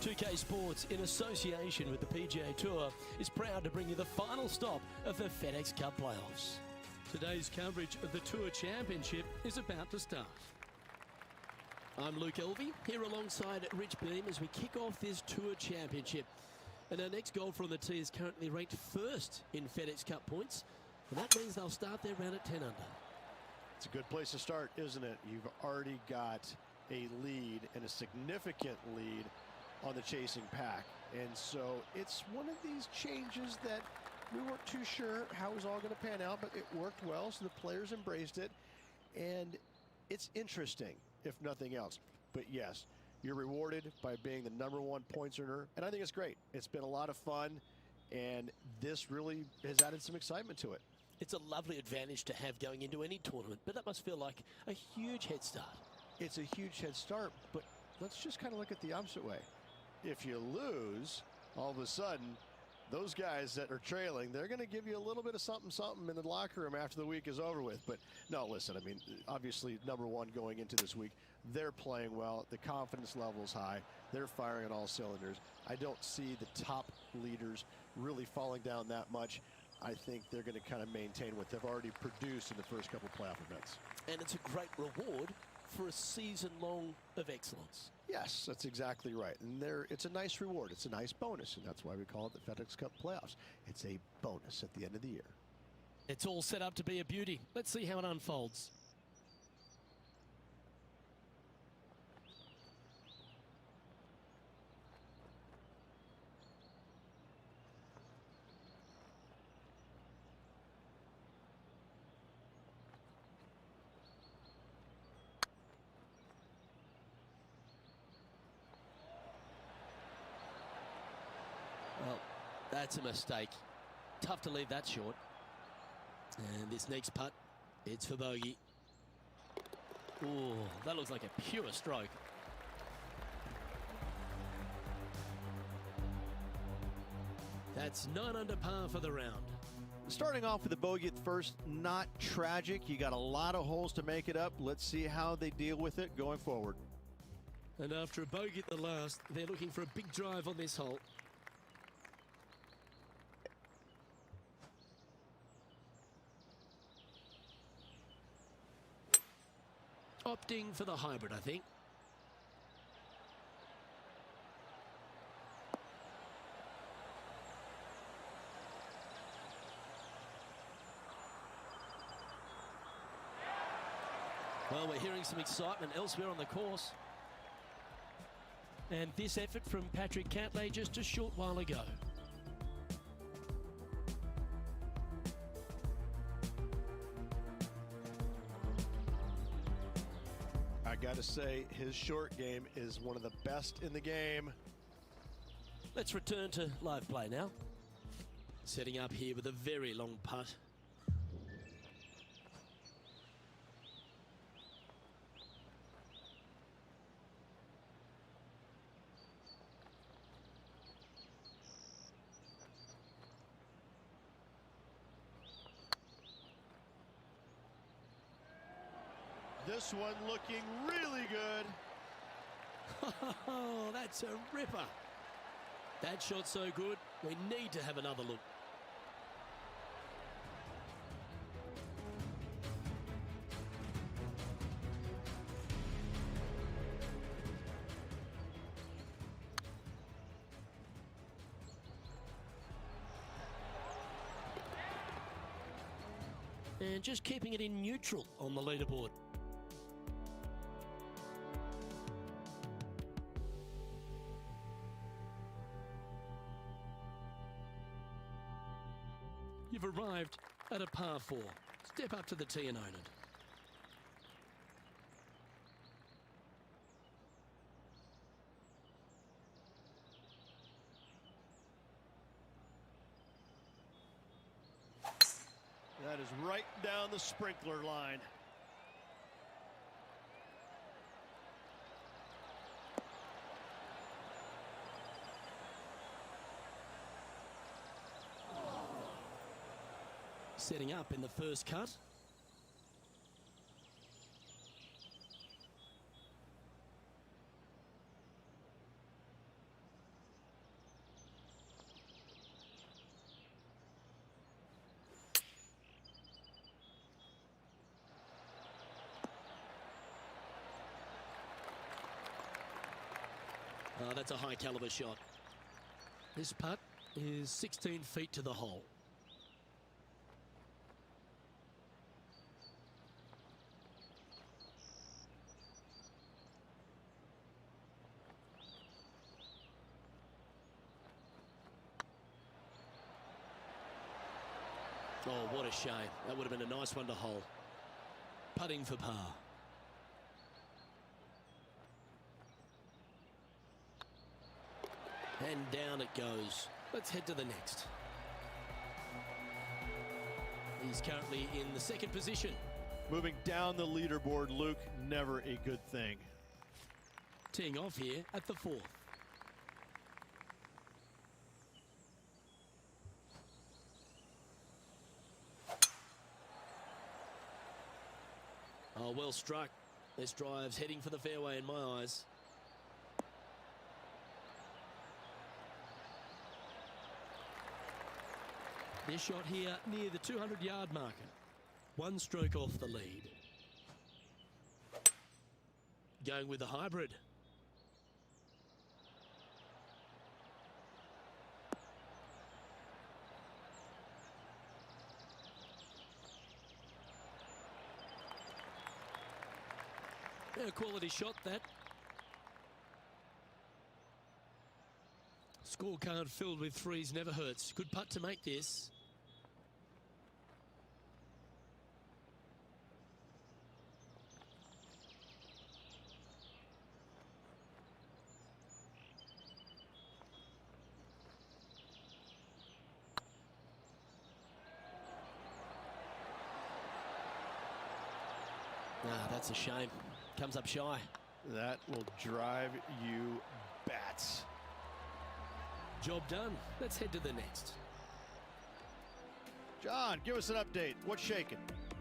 2K Sports, in association with the PGA Tour, is proud to bring you the final stop of the FedEx Cup playoffs. Today's coverage of the Tour Championship is about to start. I'm Luke Elvey, here alongside Rich Beam as we kick off this Tour Championship. And our next golfer on the tee is currently ranked first in FedEx Cup points, and that means they'll start their round at 10 under. It's a good place to start, isn't it? You've already got a lead, and a significant lead, on the chasing pack. And so it's one of these changes that we weren't too sure how it was all going to pan out, but it worked well, so the players embraced it. And it's interesting, if nothing else. But yes, you're rewarded by being the #1 points earner, and I think it's great. It's been a lot of fun, and this really has added some excitement to it. It's a lovely advantage to have going into any tournament, but that must feel like a huge head start. It's a huge head start, but let's just kind of look at the opposite way. If you lose, all of a sudden, those guys that are trailing, they're going to give you a little bit of something in the locker room after the week is over with. But no, listen, I mean, obviously #1 going into this week, they're playing well. The confidence level is high. They're firing on all cylinders. I don't see the top leaders really falling down that much. I think they're going to kind of maintain what they've already produced in the first couple playoff events. And it's a great reward for a season long of excellence. Yes, that's exactly right. And it's a nice reward. It's a nice bonus, and that's why we call it the FedEx Cup playoffs. It's a bonus at the end of the year. It's all set up to be a beauty. Let's see how it unfolds. Well, that's a mistake. Tough to leave that short. And this next putt, it's for bogey. Oh, that looks like a pure stroke. That's 9 under par for the round. Starting off with a bogey at first, not tragic. You got a lot of holes to make it up. Let's see how they deal with it going forward. And after a bogey at the last, they're looking for a big drive on this hole. Opting for the hybrid, I think. Well, we're hearing some excitement elsewhere on the course. And this effort from Patrick Cantlay just a short while ago. I got to say, his short game is one of the best in the game. Let's return to live play now. Setting up here with a very long putt. This one looking really good. Oh, that's a ripper. That shot's so good, we need to have another look. And just keeping it in neutral on the leaderboard. You've arrived at a par 4. Step up to the tee and own it. That is right down the sprinkler line. Setting up in the first cut. that's a high caliber shot. This putt is 16 feet to the hole. Oh, what a shame. That would have been a nice one to hole. Putting for par. And down it goes. Let's head to the next. He's currently in the second position. Moving down the leaderboard, Luke, never a good thing. Teeing off here at the fourth. Oh, well struck. This drive's heading for the fairway in my eyes. This shot here near the 200-yard marker. One stroke off the lead. Going with the hybrid. A quality shot, that. Scorecard filled with threes never hurts. Good putt to make this. That's a shame. Comes up shy. That will drive you bats. Job done. Let's head to the next. John, give us an update. What's shaking?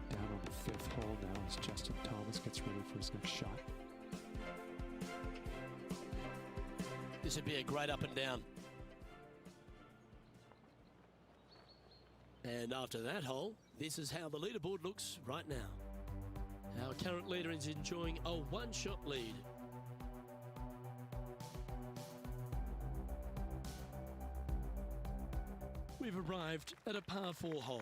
Down on the fifth hole now as Justin Thomas gets ready for his next shot. This would be a great up and down. And after that hole, this is how the leaderboard looks right now. Our current leader is enjoying a one-shot lead. We've arrived at a par 4 hole.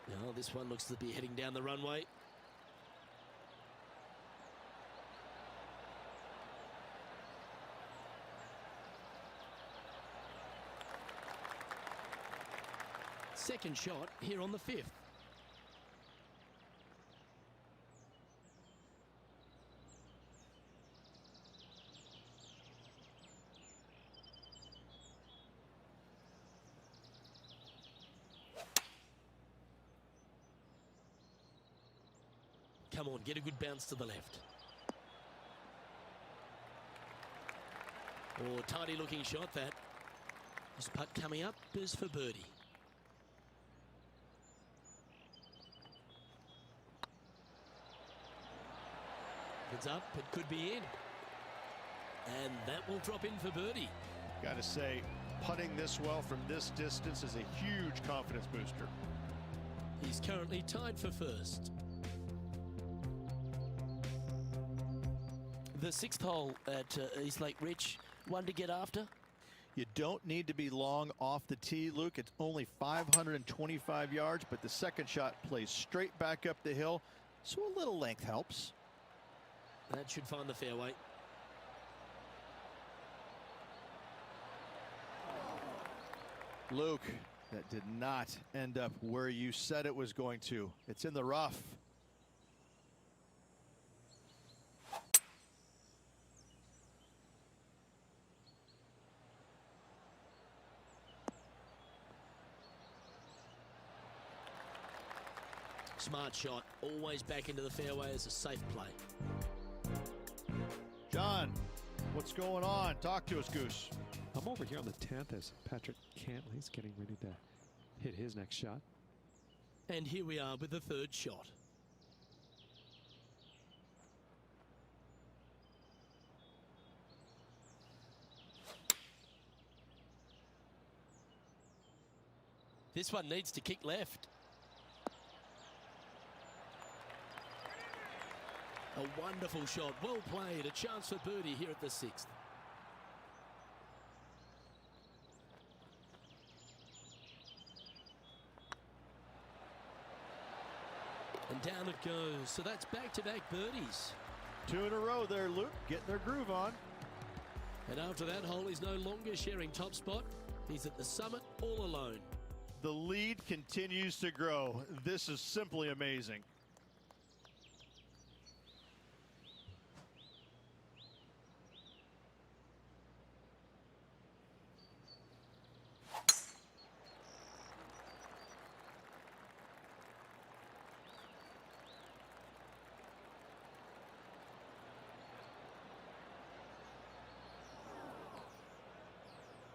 Now this one looks to be heading down the runway. Second shot here on the fifth. Come on, get a good bounce to the left. Oh, tidy looking shot that. This putt coming up is for birdie. It's up, it could be in. And that will drop in for birdie. Got to say, putting this well from this distance is a huge confidence booster. He's currently tied for first. The sixth hole at East Lake Ridge, one to get after. You don't need to be long off the tee, Luke. It's only 525 yards, but the second shot plays straight back up the hill, so a little length helps. That should find the fairway. Luke, that did not end up where you said it was going to. It's in the rough. Smart shot, always back into the fairway as a safe play. John, what's going on? Talk to us, Goose. I'm over here on the 10th as Patrick Cantley's getting ready to hit his next shot. And here we are with the third shot. This one needs to kick left. A wonderful shot, well played, a chance for birdie here at the 6th. And down it goes, so that's back-to-back birdies. 2 in a row there, Luke, getting their groove on. And after that hole, he's no longer sharing top spot. He's at the summit all alone. The lead continues to grow. This is simply amazing.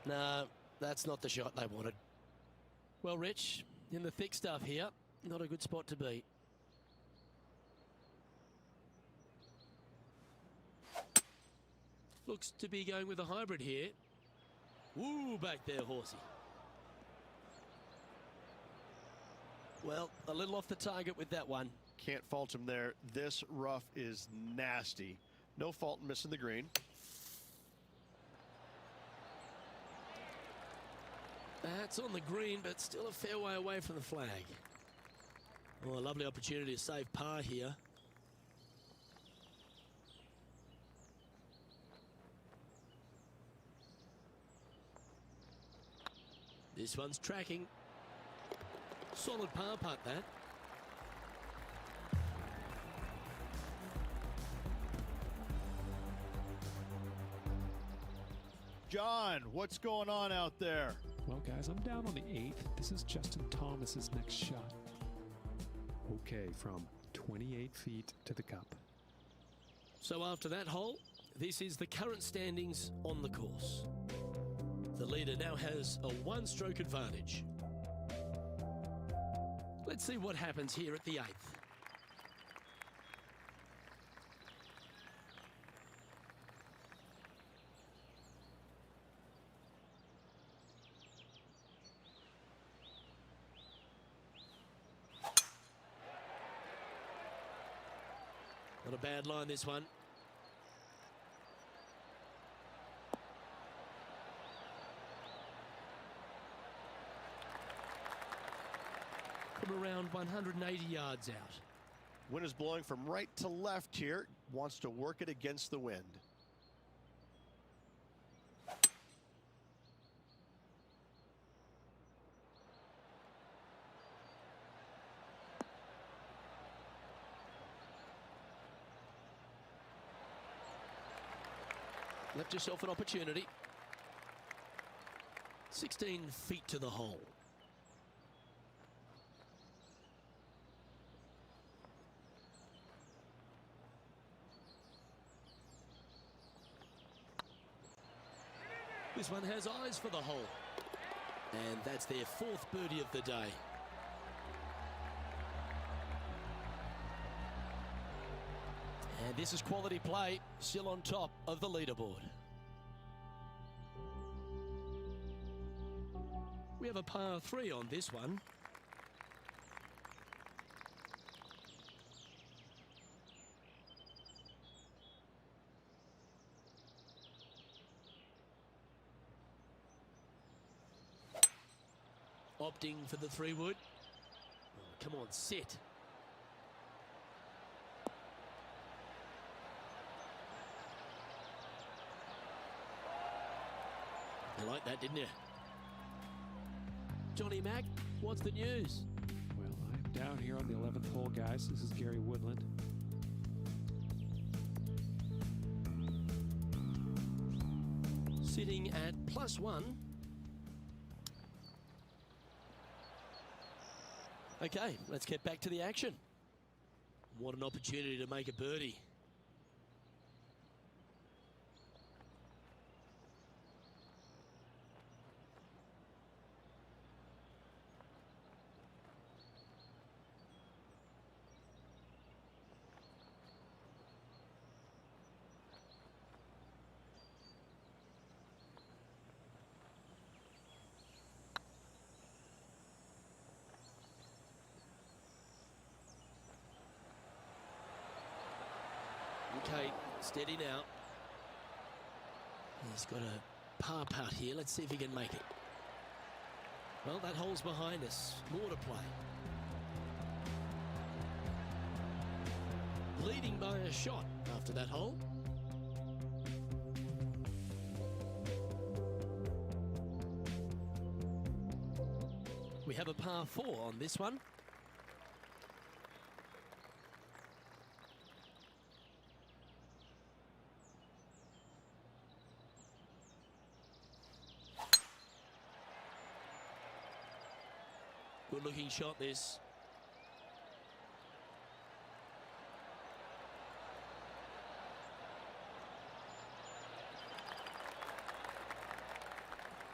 No, that's not the shot they wanted. Well, Rich, in the thick stuff here, not a good spot to be. Looks to be going with a hybrid here. Woo, back there, horsey. Well, a little off the target with that one. Can't fault him there. This rough is nasty. No fault in missing the green. That's on the green, but still a fair way away from the flag. Oh, a lovely opportunity to save par here. This one's tracking. Solid par putt, that. John, what's going on out there? Well, guys, I'm down on the 8th. This is Justin Thomas's next shot. Okay, from 28 feet to the cup. So after that hole, this is the current standings on the course. The leader now has a 1-stroke advantage. Let's see what happens here at the 8th. Not a bad line, this one. From around 180 yards out. Wind is blowing from right to left here. Wants to work it against the wind. Left yourself an opportunity. 16 feet to the hole. This one has eyes for the hole. And that's their 4th birdie of the day. And this is quality play, still on top of the leaderboard. We have a par 3 on this one. Opting for the 3-wood. Oh, come on, sit. You like that, didn't you? Johnny Mack, what's the news? Well, I'm down here on the 11th hole, guys. This is Gary Woodland. Sitting at +1. Okay, let's get back to the action. What an opportunity to make a birdie. Steady now. He's got a par putt here. Let's see if he can make it. Well, that hole's behind us. More to play. Leading by a shot after that hole. We have a par 4 on this one. Good looking shot this.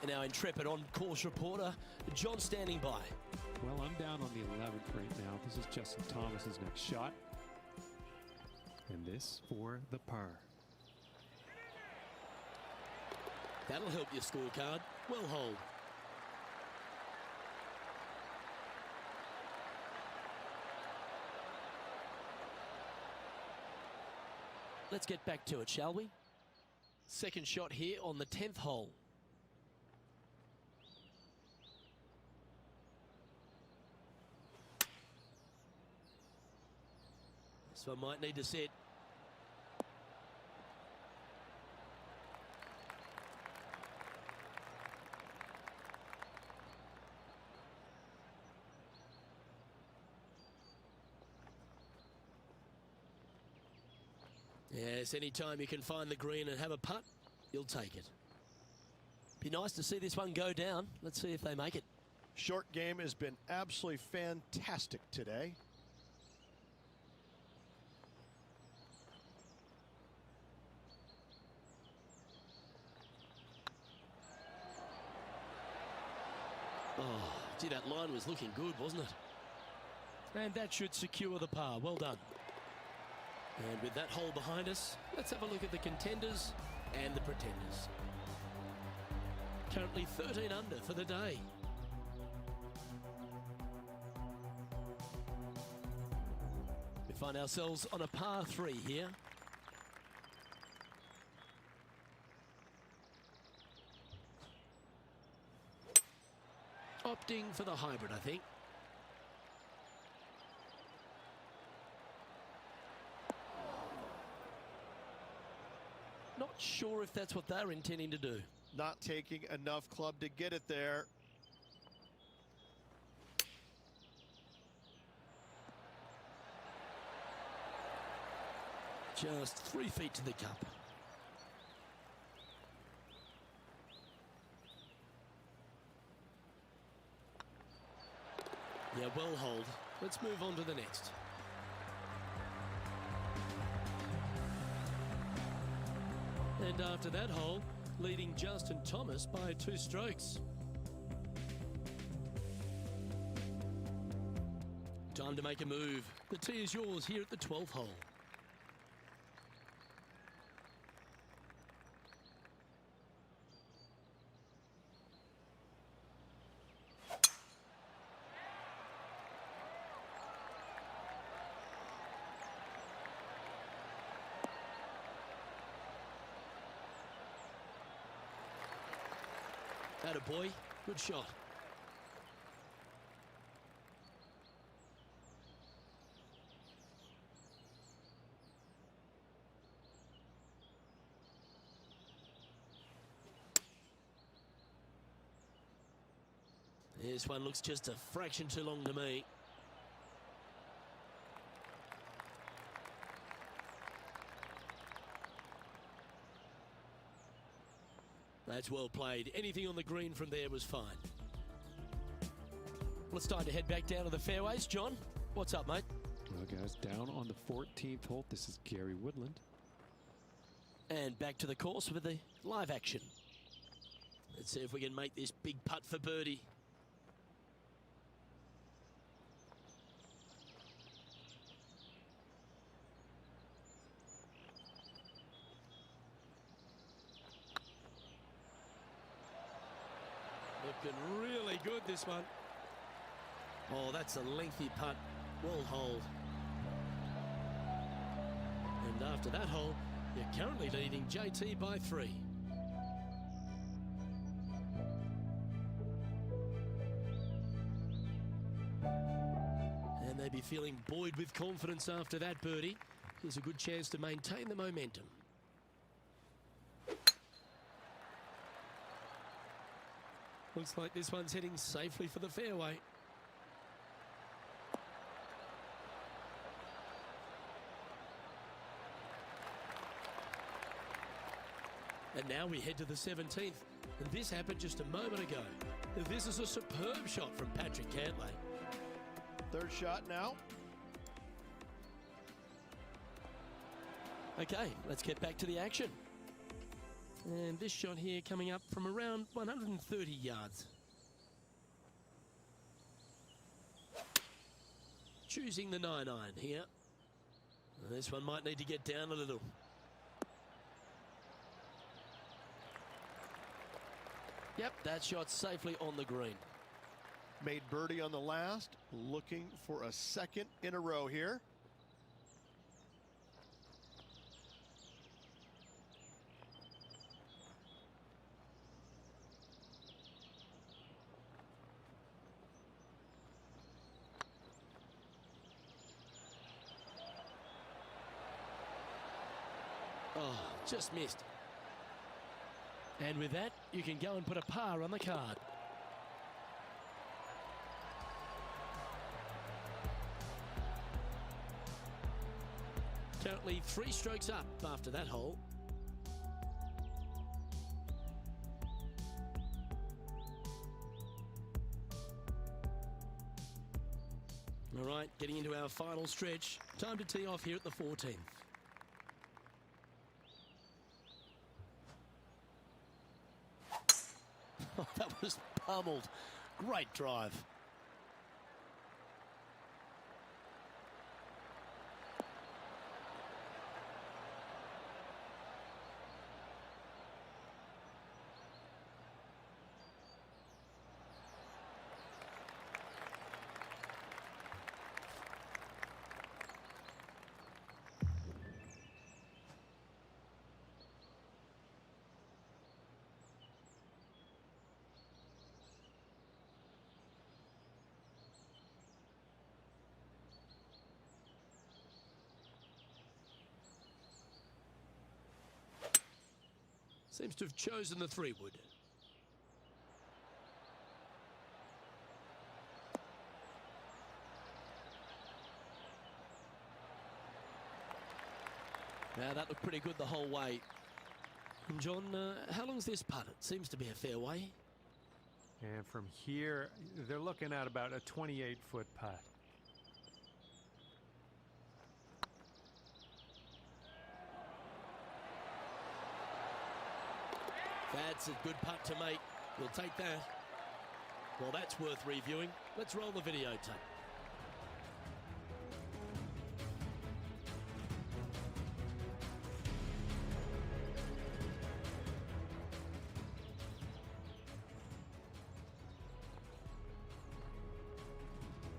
And our intrepid on-course reporter, John, standing by. Well, I'm down on the 11th right now. This is Justin Thomas's next shot. And this for the par. That'll help your scorecard. Well holed. Let's get back to it, shall we? Second shot here on the 10th hole. So I might need to set. Yes, anytime you can find the green and have a putt, you'll take it. Be nice to see this one go down. Let's see if they make it. Short game has been absolutely fantastic today. Oh, gee, that line was looking good, wasn't it? And that should secure the par. Well done. And with that hole behind us, let's have a look at the contenders and the pretenders. Currently 13 under for the day. We find ourselves on a par 3 here. Opting for the hybrid, I think. Not sure if that's what they're intending to do. Not taking enough club to get it there. Just 3 feet to the cup. Yeah, well holed. Let's move on to the next. And after that hole, leading Justin Thomas by 2 strokes. Time to make a move. The tee is yours here at the 12th hole. Attaboy, good shot. This one looks just a fraction too long to me. That's well played. Anything on the green from there was fine. Well, it's time to head back down to the fairways. John, what's up, mate? Well, guys, down on the 14th hole. This is Gary Woodland. And back to the course with the live action. Let's see if we can make this big putt for birdie. Looking really good, this one. Oh, that's a lengthy putt. Well holed. And after that hole, You're currently leading JT by 3. And they'd be feeling buoyed with confidence after that birdie. Here's a good chance to maintain the momentum. Looks like this one's heading safely for the fairway. And now we head to the 17th, and this happened just a moment ago. This is a superb shot from Patrick Cantlay. Third shot now. Okay, let's get back to the action. And this shot here coming up from around 130 yards. Choosing the 9-iron here. This one might need to get down a little. Yep, that shot's safely on the green. Made birdie on the last, looking for a second in a row here. Oh, just missed. And with that, you can go and put a par on the card. Currently 3 strokes up after that hole. All right, getting into our final stretch. Time to tee off here at the 14th. Oh, that was pummeled. Great drive. Seems to have chosen the 3-wood. Now that looked pretty good the whole way. And John, how long's this putt? It seems to be a fair way. And from here, they're looking at about a 28-foot putt. That's a good putt to make. We'll take that. Well, that's worth reviewing. Let's roll the video tape.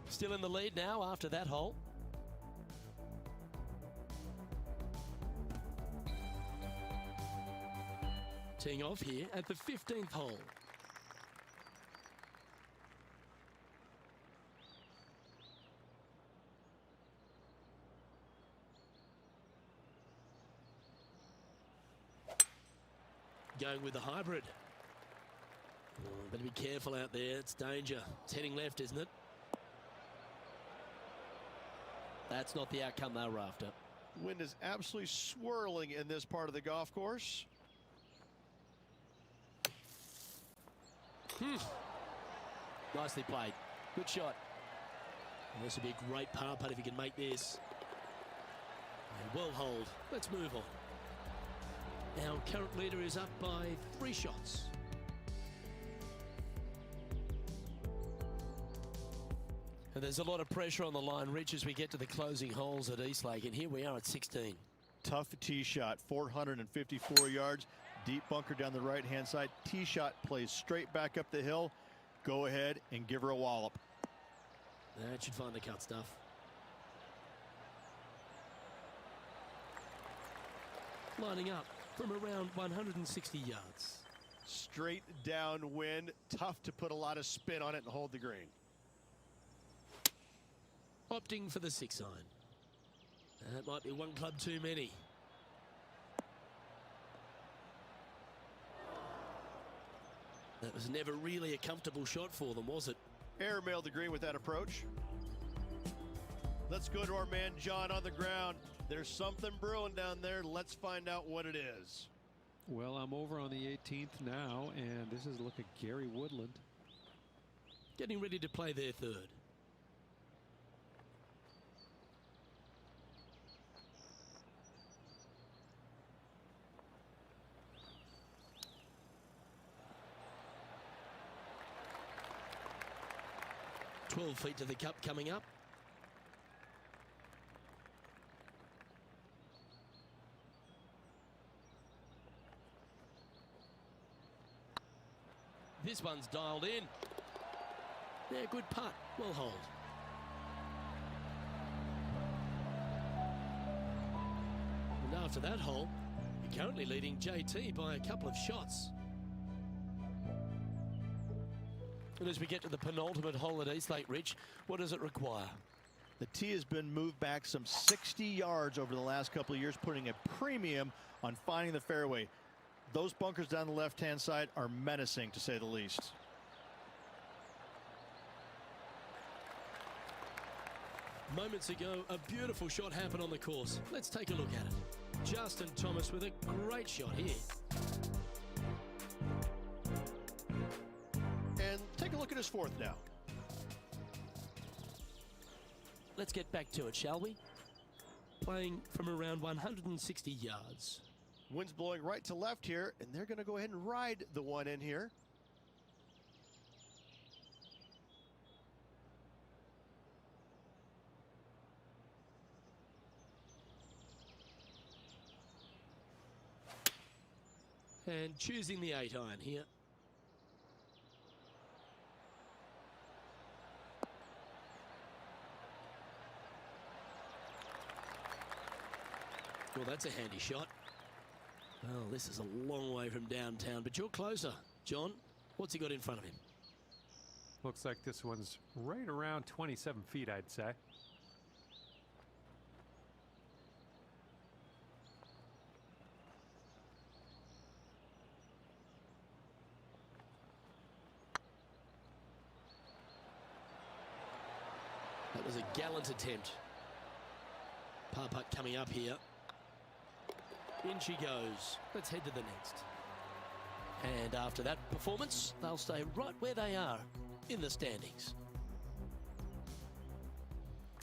Still in the lead now after that hole. Teeing off here at the 15th hole. Going with the hybrid. Oh, better be careful out there. It's danger. It's heading left, isn't it? That's not the outcome they were after. Wind is absolutely swirling in this part of the golf course. Nicely played. Good shot. And this would be a great par putt if you can make this. And well hold. Let's move on. Our current leader is up by 3 shots. And there's a lot of pressure on the line, Rich, as we get to the closing holes at Eastlake. And here we are at 16. Tough tee shot, 454 yards. Deep bunker down the right-hand side. Tee shot plays straight back up the hill. Go ahead and give her a wallop. That should find the cut stuff. lining up from around 160 yards. Straight downwind, tough to put a lot of spin on it and hold the green. Opting for the 6-iron. That might be one club too many. That was never really a comfortable shot for them, was it? Airmailed the green with that approach. Let's go to our man John on the ground. There's something brewing down there. Let's find out what it is. Well, I'm over on the 18th now, and this is a look at Gary Woodland. Getting ready to play their third. "12 feet to the cup coming up. This one's dialed in. Yeah, good putt. Well hold. And after that hole, you're currently leading JT by a couple of shots. And as we get to the penultimate hole at Eastlake, Rich, what does it require? The tee has been moved back some 60 yards over the last couple of years, putting a premium on finding the fairway. Those bunkers down the left-hand side are menacing, to say the least. Moments ago, a beautiful shot happened on the course. Let's take a look at it. Justin Thomas with a great shot here. And take a look at his fourth now. Let's get back to it, shall we? Playing from around 160 yards. Wind's blowing right to left here, and they're going to go ahead and ride the one in here. And choosing the 8-iron here. Well, that's a handy shot. Well, this is a long way from downtown, but you're closer. John, what's he got in front of him? Looks like this one's right around 27 feet, I'd say. That was a gallant attempt. Par putt coming up here. In she goes. Let's head to the next. And after that performance, they'll stay right where they are in the standings.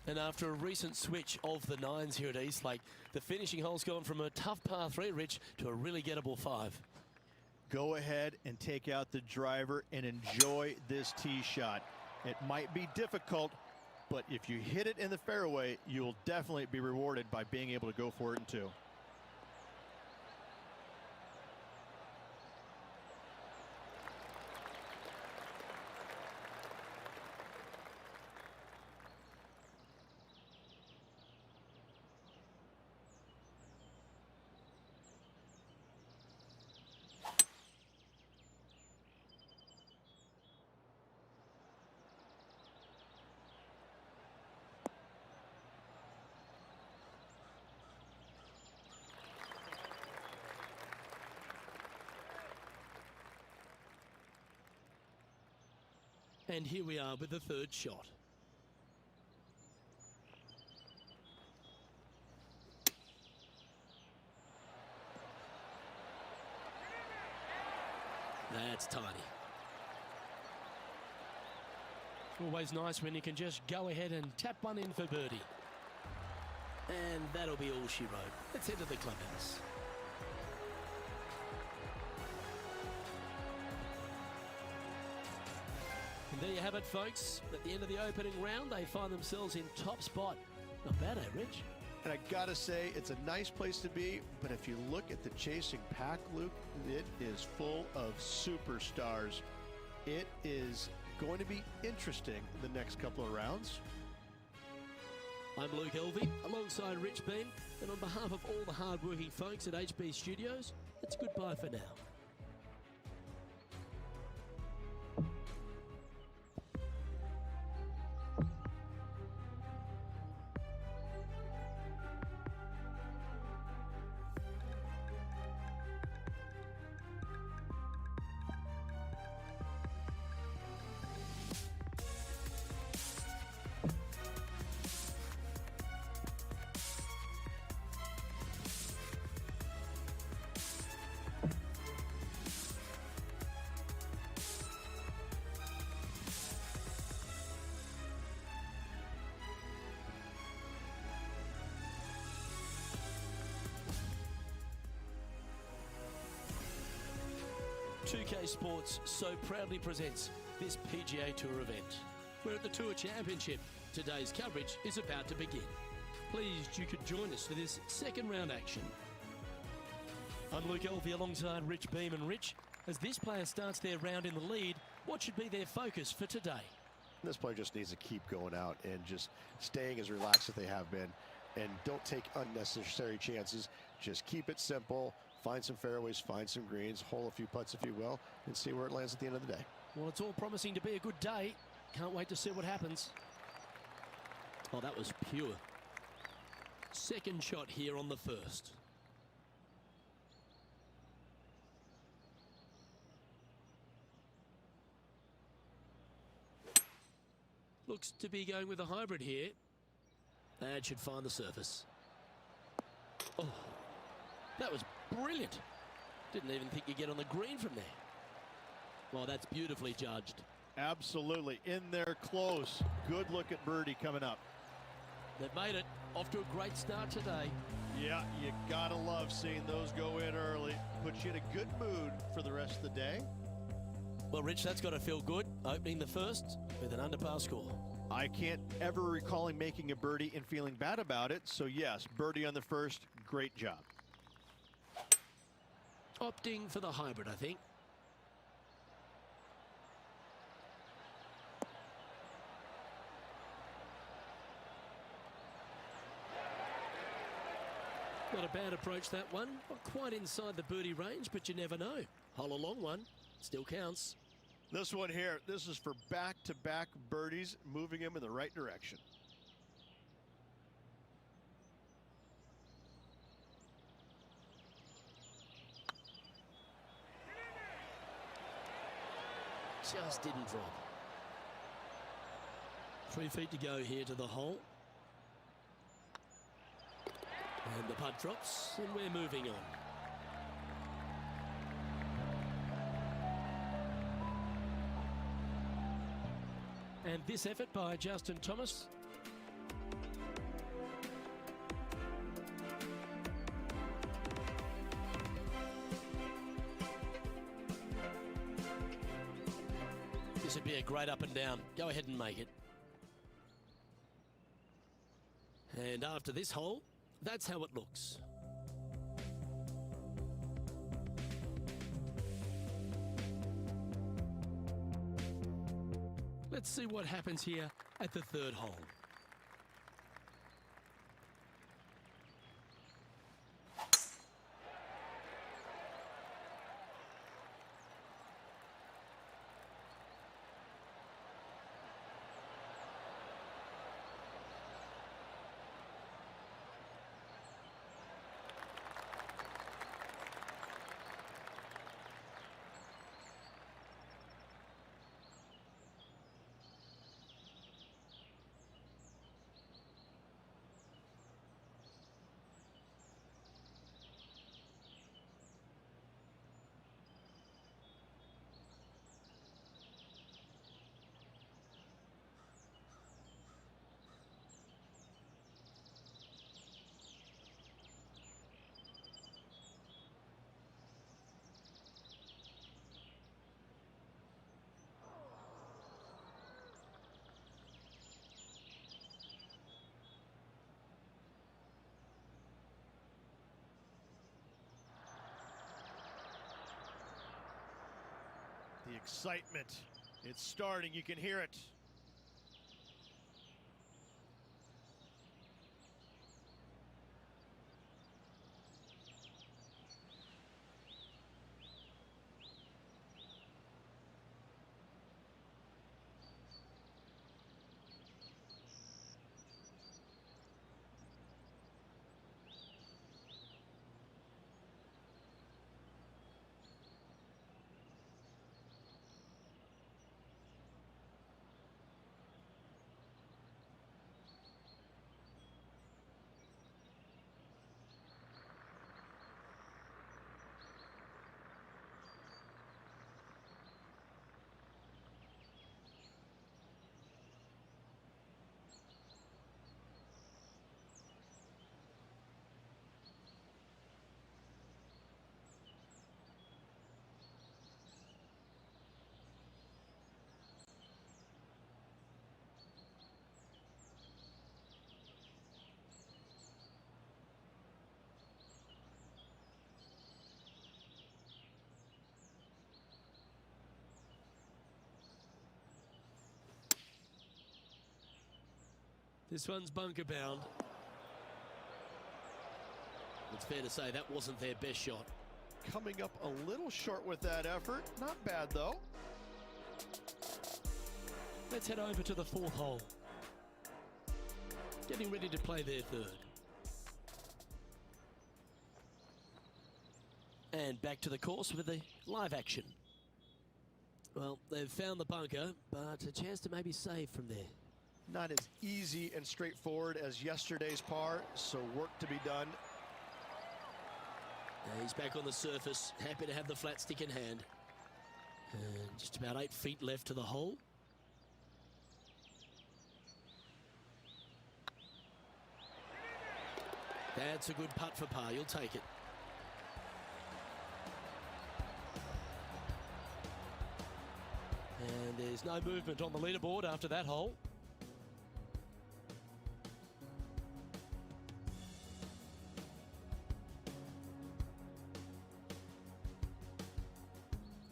And after a recent switch of the 9s here at Eastlake, the finishing hole's gone from a tough par 3, Rich, to a really gettable 5. Go ahead and take out the driver and enjoy this tee shot. It might be difficult, but if you hit it in the fairway, you'll definitely be rewarded by being able to go for it in 2. And here we are with the third shot. That's tiny. Always nice when you can just go ahead and tap one in for birdie. And that'll be all she wrote. Let's head to the clubhouse. And there you have it, folks. At the end of the opening round, they find themselves in top spot. Not bad, eh, Rich? And I gotta say, it's a nice place to be, but if you look at the chasing pack, Luke, it is full of superstars. It is going to be interesting the next couple of rounds. I'm Luke Elvey, alongside Rich Beam, and on behalf of all the hard-working folks at HB Studios, it's goodbye for now. UK Sports so proudly presents this PGA Tour event. We're at the Tour Championship. Today's coverage is about to begin. Pleased you could join us for this second round action. I'm Luke Elvey alongside Rich Beam, and Rich, as this player starts their round in the lead, what should be their focus for today? This player just needs to keep going out and just staying as relaxed as they have been, and don't take unnecessary chances. Just keep it simple. Find some fairways, find some greens, hole a few putts if you will, and see where it lands at the end of the day. Well, it's all promising to be a good day. Can't wait to see what happens. Oh, that was pure. Second shot here on the first. Looks to be going with a hybrid here. That should find the surface. Oh, that was brilliant. Didn't even think you'd get on the green from there. Well, that's beautifully judged. Absolutely. In there close. Good look at birdie coming up. They've made it. Off to a great start today. Yeah, you gotta love seeing those go in early. Puts you in a good mood for the rest of the day. Well, Rich, that's got to feel good. Opening the first with an under-par score. I can't ever recall him making a birdie and feeling bad about it. So yes, birdie on the first. Great job. Opting for the hybrid, I think. Not a bad approach, that one. Not quite inside the birdie range, but you never know. Hole a long one. Still counts. This one here, this is for back-to-back birdies, moving him in the right direction. Just didn't drop. 3 feet to go here to the hole. And the putt drops, and we're moving on. And this effort by Justin Thomas. This would be a great up and down. Go ahead and make it. And after this hole, that's how it looks. Let's see what happens here at the third hole. The excitement, it's starting, you can hear it. This one's bunker bound. It's fair to say that wasn't their best shot. Coming up a little short with that effort. Not bad, though. Let's head over to the fourth hole. Getting ready to play their third. And back to the course with the live action. Well, they've found the bunker, but a chance to maybe save from there. Not as easy and straightforward as yesterday's par, so work to be done. He's back on the surface, happy to have the flat stick in hand. And just about 8 feet left to the hole. That's a good putt for par, you'll take it. And there's no movement on the leaderboard after that hole.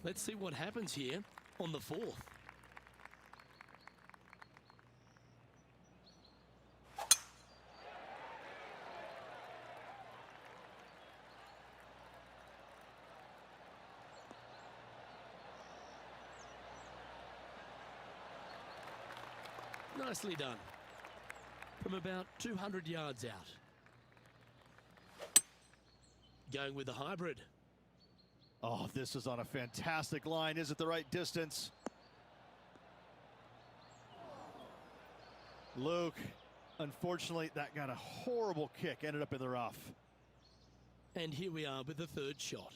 Let's see what happens here on the fourth. Nicely done. From about 200 yards out. Going with the hybrid. Oh, this is on a fantastic line. Is it the right distance? Luke, unfortunately, that got a horrible kick. Ended up in the rough. And here we are with the third shot.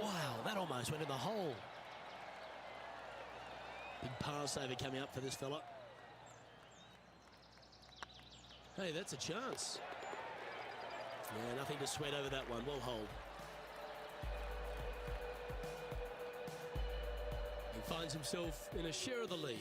Wow, that almost went in the hole. Big par saver coming up for this fella. Hey, that's a chance. Yeah, nothing to sweat over that one. Well hold. He finds himself in a share of the lead.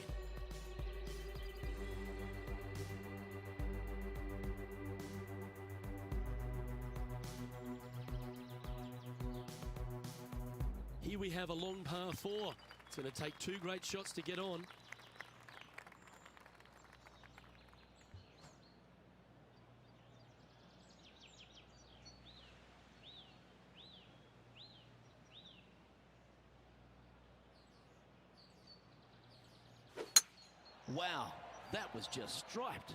Here we have a long par 4. It's going to take 2 great shots to get on. Wow, that was just striped.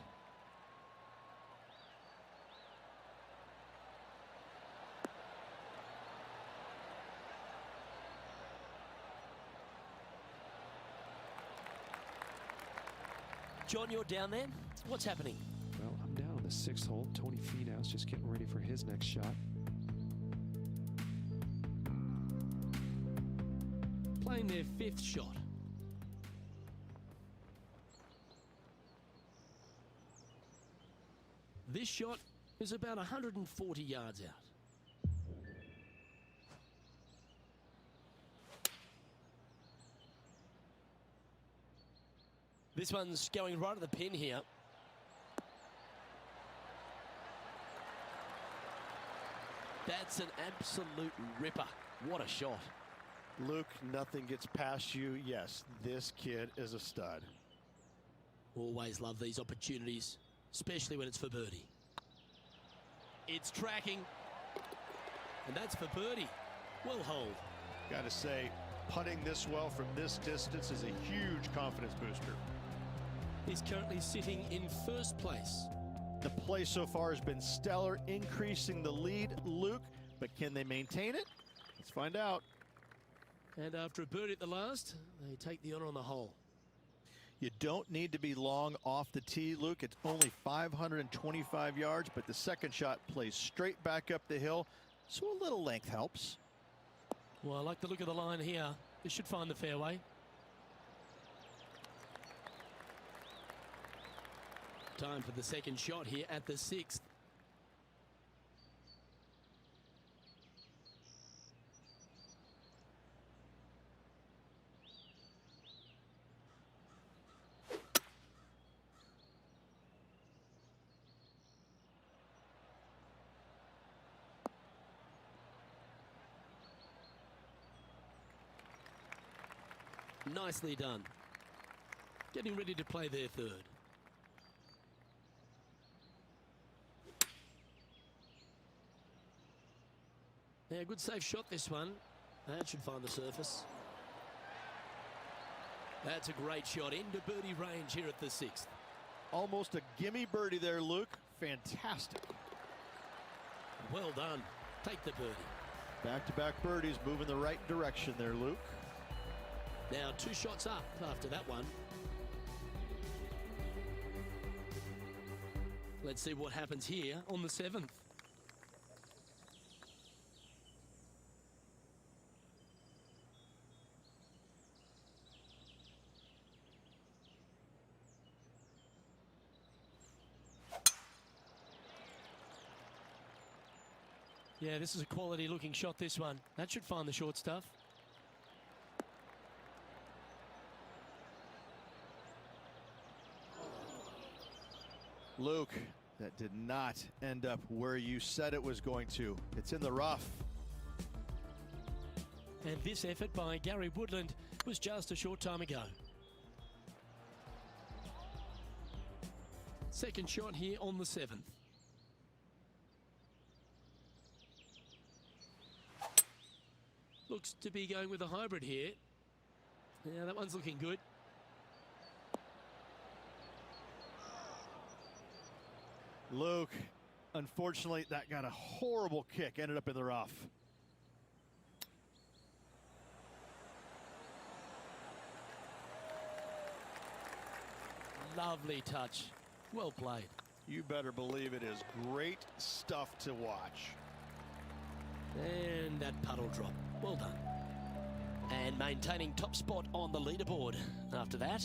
John, you're down there. What's happening? Well, I'm down on the 6th hole. Tony Finau's just getting ready for his next shot. Playing their 5th shot. This shot is about 140 yards out. This one's going right at the pin here. That's an absolute ripper. What a shot. Luke, nothing gets past you. Yes, this kid is a stud. Always love these opportunities, especially when it's for birdie. It's tracking, and that's for birdie. Well hold. Gotta say, putting this well from this distance is a huge confidence booster. He's currently sitting in 1st place. The play so far has been stellar, increasing the lead, Luke, but can they maintain it? Let's find out. And after a birdie at the last, they take the honor on the hole. You don't need to be long off the tee, Luke. It's only 525 yards, but the second shot plays straight back up the hill, so a little length helps. Well, I like the look of the line here. This should find the fairway. Time for the second shot here at the 6th. Nicely done. getting ready to play their third. Yeah, good safe shot this one. That should find the surface. That's a great shot into birdie range here at the 6th. Almost a gimme birdie there, Luke. Fantastic. Well done. Take the birdie. Back-to-back birdies, moving the right direction there, Luke. Now 2 shots up after that one. Let's see what happens here on the 7th. Yeah, this is a quality looking shot, this one. That should find the short stuff. Luke, that did not end up where you said it was going to. It's in the rough. And this effort by Gary Woodland was just a short time ago. Second shot here on the 7th. Looks to be going with a hybrid here. Yeah, that one's looking good. Luke, unfortunately, that got a horrible kick. Ended up in the rough. Lovely touch. Well played. You better believe it is great stuff to watch. And that puddle drop. Well done. And maintaining top spot on the leaderboard after that.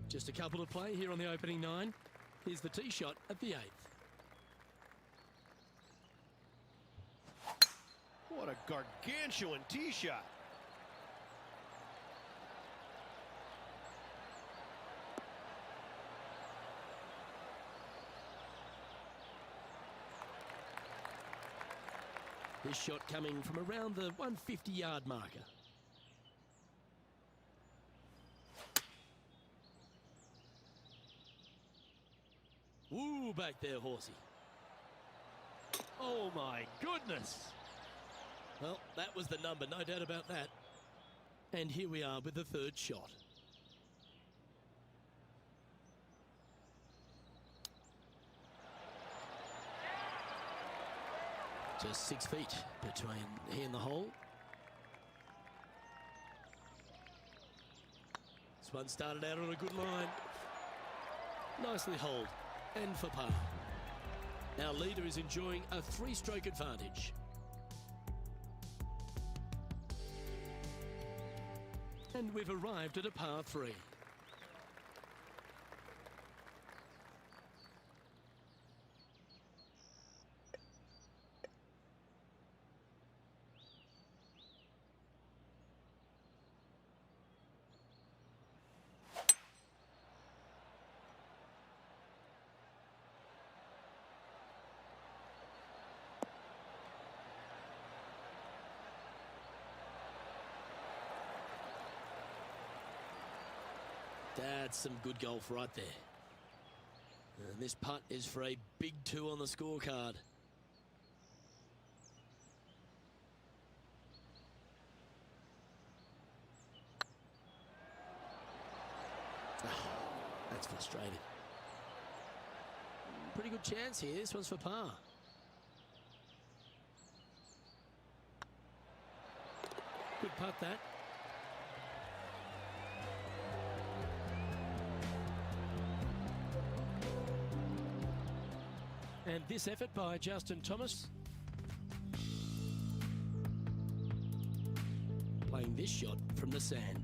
Just a couple to play here on the opening 9. Here's the tee shot at the 8th. What a gargantuan tee shot. This shot coming from around the 150-yard marker. Ooh, back there, horsey. Oh, my goodness. Well, that was the number, no doubt about that. And here we are with the third shot. Just 6 feet between he and the hole. This one started out on a good line. Nicely holed and for par. Our leader is enjoying a 3-stroke advantage. And we've arrived at a par 3. That's some good golf right there. And this putt is for a big 2 on the scorecard. Oh, that's frustrating. Pretty good chance here. This one's for par. Good putt, that. And this effort by Justin Thomas. Playing this shot from the sand.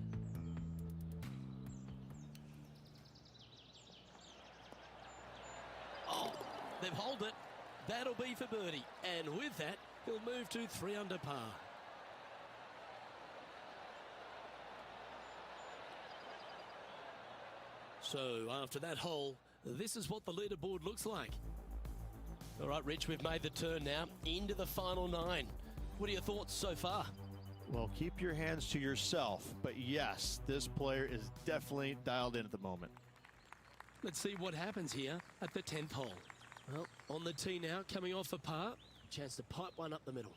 Oh, they've holed it. That'll be for birdie. And with that, he'll move to 3 under par. So after that hole, this is what the leaderboard looks like. All right, Rich, we've made the turn now into the final 9. What are your thoughts so far? Well, keep your hands to yourself. But yes, this player is definitely dialed in at the moment. Let's see what happens here at the 10th hole. Well, on the tee now, coming off a par. Chance to pipe one up the middle.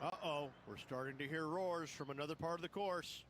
Uh-oh, we're starting to hear roars from another part of the course.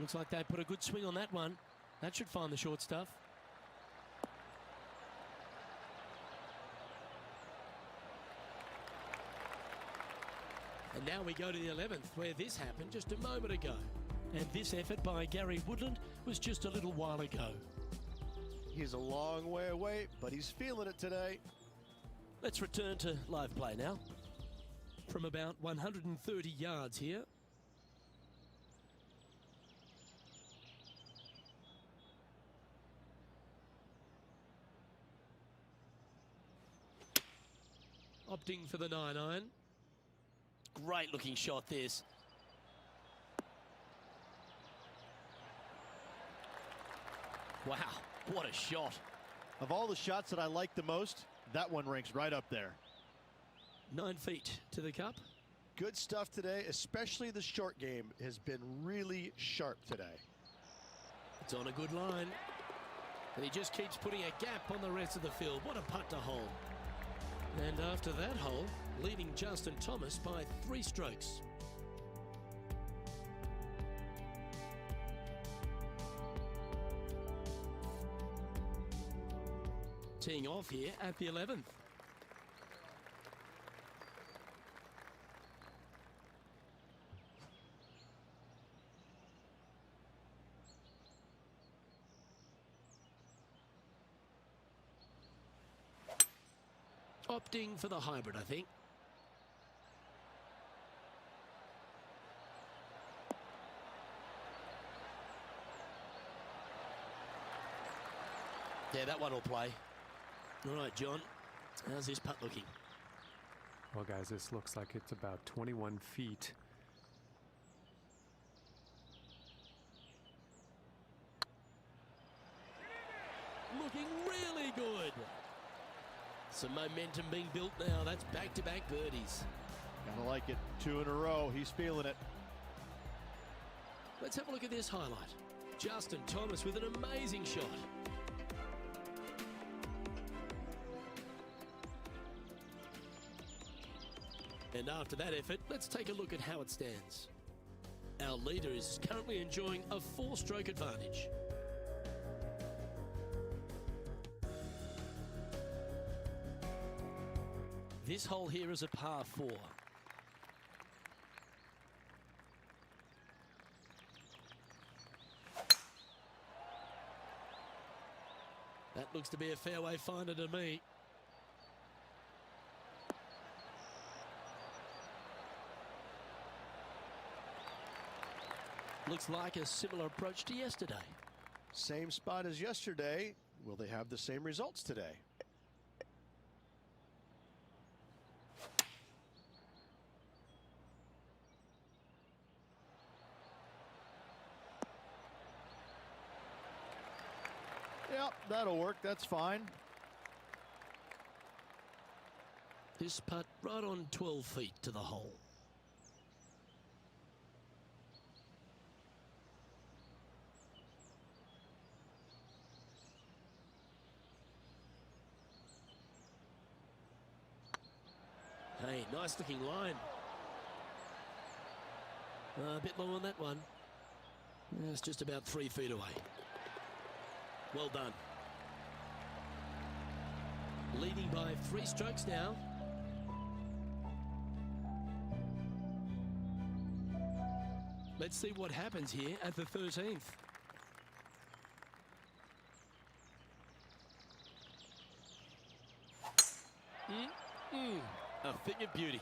Looks like they put a good swing on that one. That should find the short stuff. And now we go to the 11th, where this happened just a moment ago. And this effort by Gary Woodland was just a little while ago. He's a long way away, but he's feeling it today. Let's return to live play now. From about 130 yards here. Opting for the 9-iron. Great looking shot this. Wow, what a shot. Of all the shots that I like the most, that one ranks right up there. 9 feet to the cup. Good stuff today, especially the short game has been really sharp today. It's on a good line. And he just keeps putting a gap on the rest of the field. What a putt to hole. And after that hole, leading Justin Thomas by 3 strokes. Teeing off here at the 11th. Opting for the hybrid, I think. Yeah, that one will play. All right, John. How's this putt looking? Well, guys, this looks like it's about 21 feet. Looking really good. Some momentum being built now. That's back-to-back birdies. Gotta like it. 2 in a row. He's feeling it. Let's have a look at this highlight. Justin Thomas with an amazing shot. And after that effort, let's take a look at how it stands. Our leader is currently enjoying a 4-stroke advantage. This hole here is a par 4. That looks to be a fairway finder to me. Looks like a similar approach to yesterday. Same spot as yesterday. Will they have the same results today? Yep, that'll work. That's fine. This putt right on 12 feet to the hole. Hey, nice looking line. A bit low on that one. It's just about 3 feet away. Well done. Leading by 3 strokes now. Let's see what happens here at the 13th. A thing of beauty.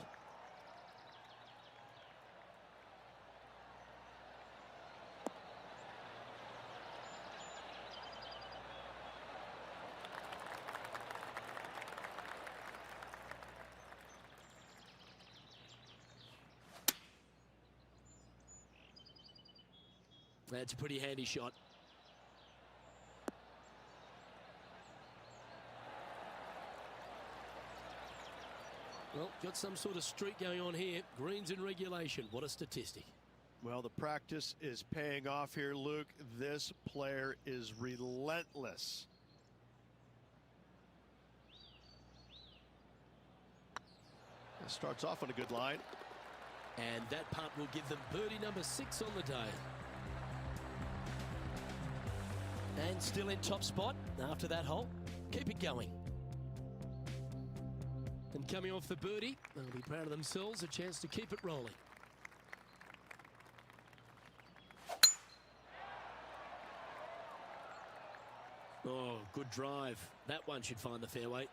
That's a pretty handy shot. Well, got some sort of streak going on here. Greens in regulation. What a statistic. Well, the practice is paying off here, Luke. This player is relentless. It starts off on a good line. And that putt will give them birdie number 6 on the day. And still in top spot after that hole. Keep it going. And coming off the birdie, they'll be proud of themselves, a chance to keep it rolling. Oh, good drive. That one should find the fairway.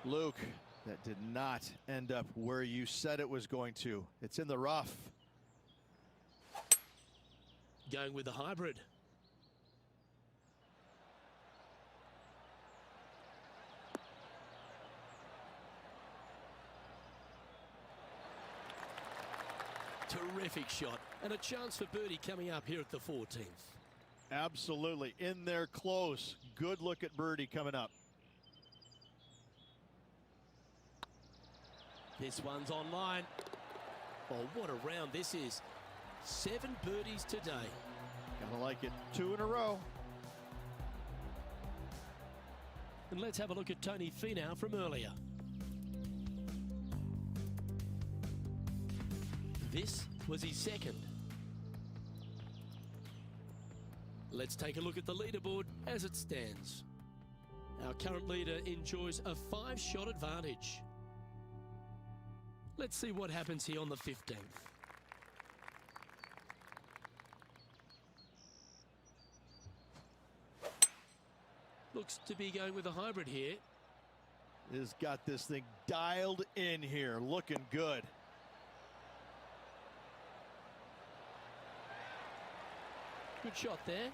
Luke, that did not end up where you said it was going to. It's in the rough. Going with the hybrid. Terrific shot, and a chance for birdie coming up here at the 14th. Absolutely, in there close. Good look at birdie coming up. This one's online. Oh, what a round this is. 7 birdies today. Gotta like it. 2 in a row. And let's have a look at Tony Finau from earlier. This was his second. Let's take a look at the leaderboard as it stands. Our current leader enjoys a 5-shot advantage. Let's see what happens here on the 15th. Looks to be going with a hybrid here. Has got this thing dialed in here. Looking good. Good shot there.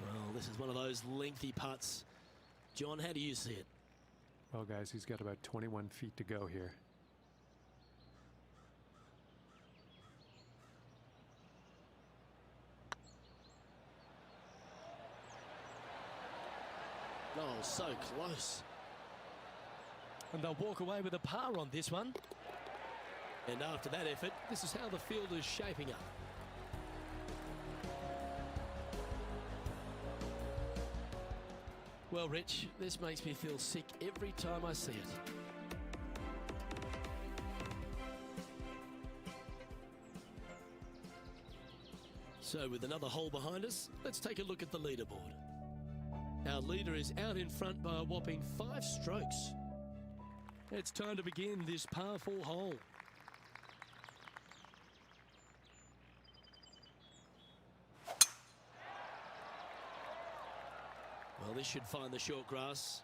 Well, this is one of those lengthy putts. John, how do you see it? Well, guys, he's got about 21 feet to go here. Oh, so close. And they'll walk away with a par on this one. And after that effort, this is how the field is shaping up. Well, Rich, this makes me feel sick every time I see it. So with another hole behind us, let's take a look at the leaderboard. Our leader is out in front by a whopping 5 strokes. It's time to begin this par 4 hole. Well, this should find the short grass.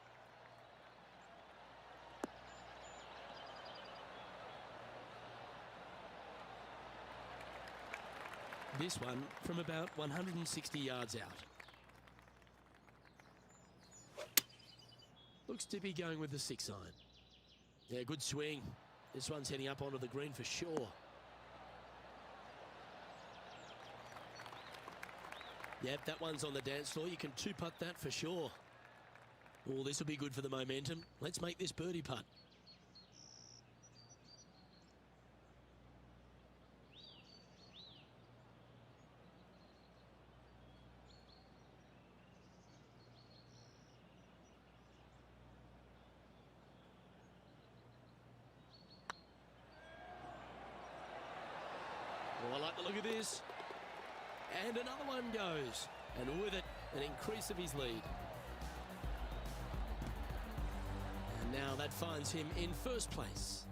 This one from about 160 yards out. Looks to be going with the 6-iron. Yeah, good swing. This one's heading up onto the green for sure. Yep, that one's on the dance floor. You can 2-putt that for sure. Oh, this will be good for the momentum. Let's make this birdie putt. Oh, I like the look of this. And another one goes. And with it, an increase of his lead. And now that finds him in first place.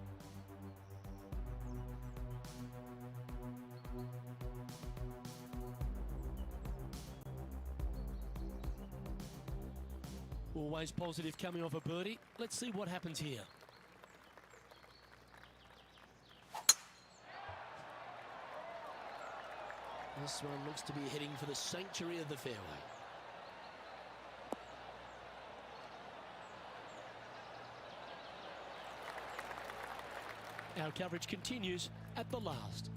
Always positive coming off a birdie. Let's see what happens here. This one looks to be heading for the sanctuary of the fairway. Our coverage continues at the last.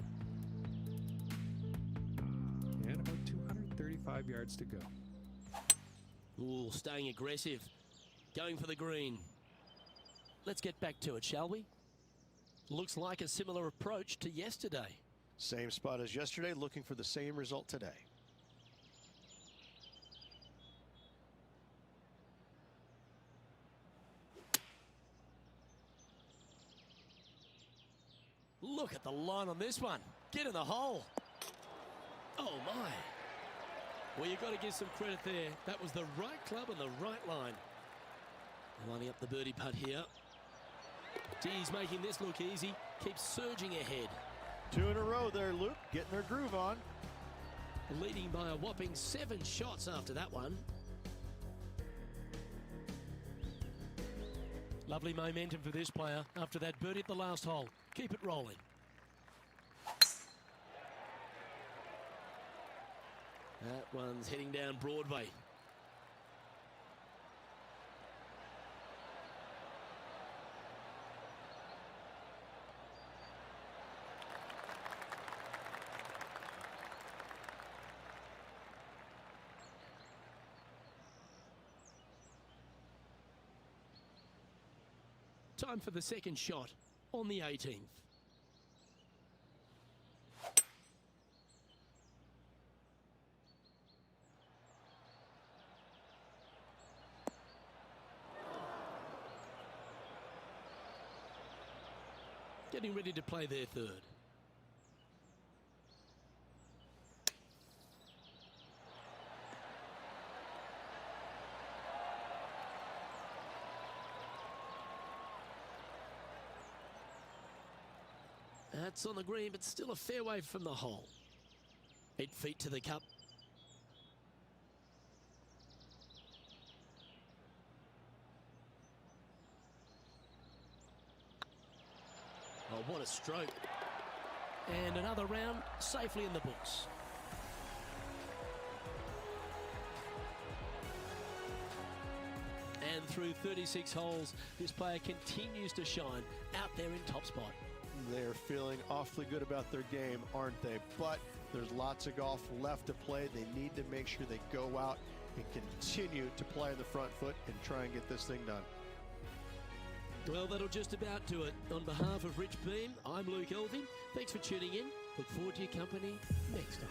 And about 235 yards to go. Ooh, staying aggressive. Going for the green. Let's get back to it, shall we? Looks like a similar approach to yesterday. Same spot as yesterday, looking for the same result today. Look at the line on this one. Get in the hole. Oh, my. Well, you've got to give some credit there. That was the right club and the right line. Lining up the birdie putt here. He's making this look easy. Keeps surging ahead. 2 in a row there, Luke. Getting their groove on. Leading by a whopping 7 shots after that one. Lovely momentum for this player after that birdie at the last hole. Keep it rolling. That one's heading down Broadway. Time for the second shot on the 18th. Getting ready to play their third. That's on the green, but still a fair way from the hole. 8 feet to the cup. Oh, what a stroke. And another round safely in the books. And through 36 holes, this player continues to shine out there in top spot. They're feeling awfully good about their game, aren't they? But there's lots of golf left to play. They need to make sure they go out and continue to play on the front foot and try and get this thing done. Well, that'll just about do it. On behalf of Rich Beam, I'm Luke Elving. Thanks for tuning in. Look forward to your company next time.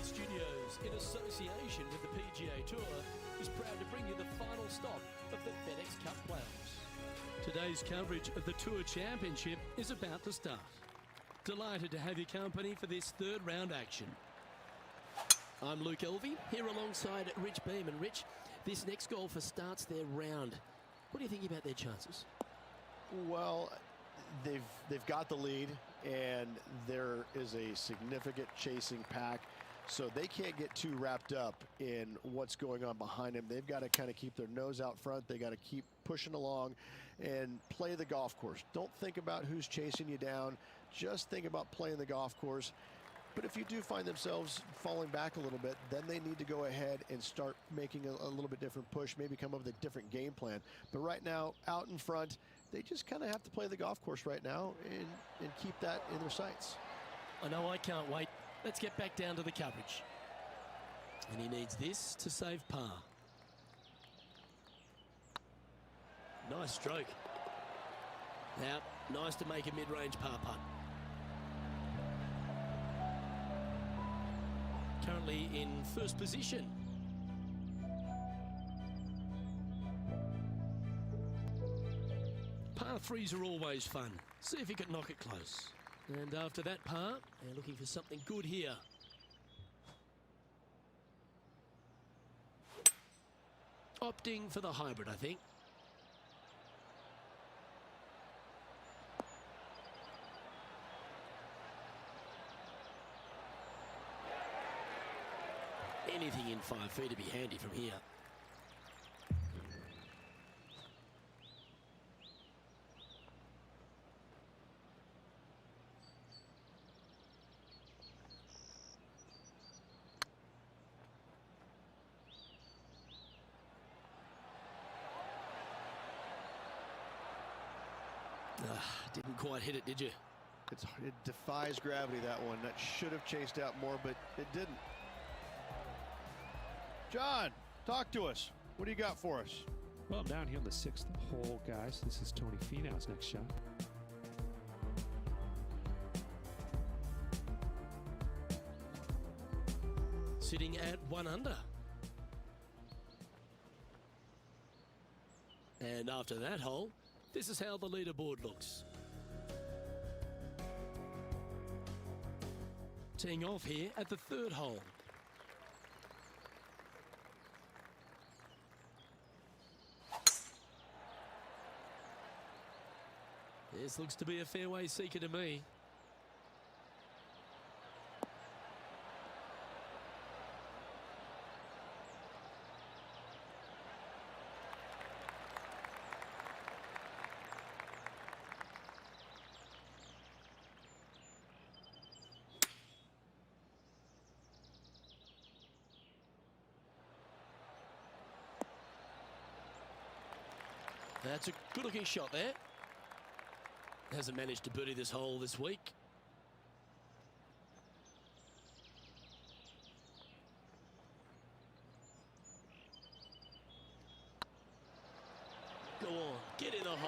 Studios, in association with the PGA Tour, is proud to bring you the final stop of the FedEx Cup playoffs. Today's coverage of the Tour Championship is about to start. Delighted to have your company for this third round action. I'm Luke Elvey, here alongside Rich Beam. And Rich, this next golfer starts their round. What do you think about their chances? Well, they've got the lead, and there is a significant chasing pack. So they can't get too wrapped up in what's going on behind them. They've got to kind of keep their nose out front. They got to keep pushing along and play the golf course. Don't think about who's chasing you down. Just think about playing the golf course. But if you do find themselves falling back a little bit, then they need to go ahead and start making a little bit different push, maybe come up with a different game plan. But right now, out in front, they just kind of have to play the golf course right now and keep that in their sights. I know I can't wait. Let's get back down to the coverage. And he needs this to save par. Nice stroke. Now, nice to make a mid-range par putt. Currently in first position. Par threes are always fun. See if he can knock it close. And after that par, they're looking for something good here. Opting for the hybrid, I think. Anything in 5 feet to be handy from here. Didn't quite hit it, did you? It defies gravity, that one. That should have chased out more, but it didn't. John, talk to us. What do you got for us? Well, I'm down here on the 6th hole, guys. This is Tony Finau's next shot. Sitting at 1 under. And after that hole, this is how the leaderboard looks. Teeing off here at the 3rd hole. This looks to be a fairway seeker to me. That's a good-looking shot there. Hasn't managed to birdie this hole this week. Go on, get in the hole.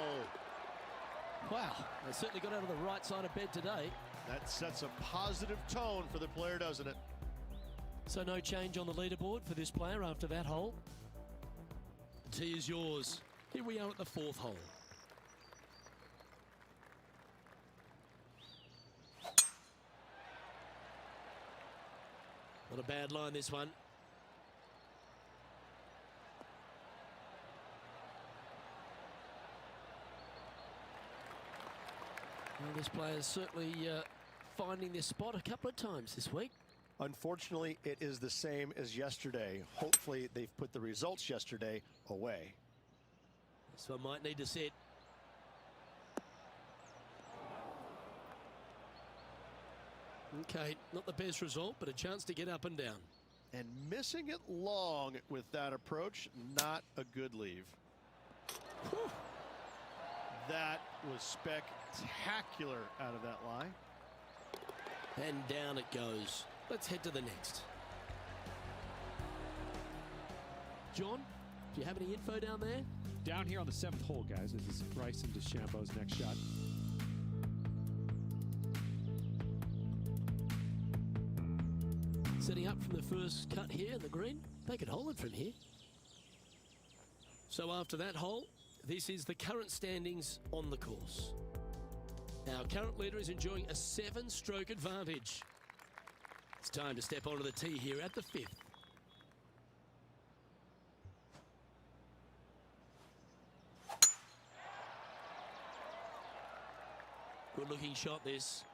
Wow, they certainly got out of the right side of bed today. That sets a positive tone for the player, doesn't it? So no change on the leaderboard for this player after that hole. The tee is yours. Here we are at the 4th hole. Not a bad line, this one. Well, this player is certainly finding this spot a couple of times this week. Unfortunately, it is the same as yesterday. Hopefully, they've put the results yesterday away. This one might need to sit. Okay, not the best result, but a chance to get up and down. And missing it long with that approach, not a good leave. Whew. That was spectacular out of that lie. And down it goes. Let's head to the next. John, do you have any info down there? Down here on the 7th hole, guys. This is Bryson DeChambeau's next shot. Setting up from the first cut here in the green. They could hold it from here. So after that hole, this is the current standings on the course. Our current leader is enjoying a 7-stroke advantage. It's time to step onto the tee here at the 5th. Good looking shot this.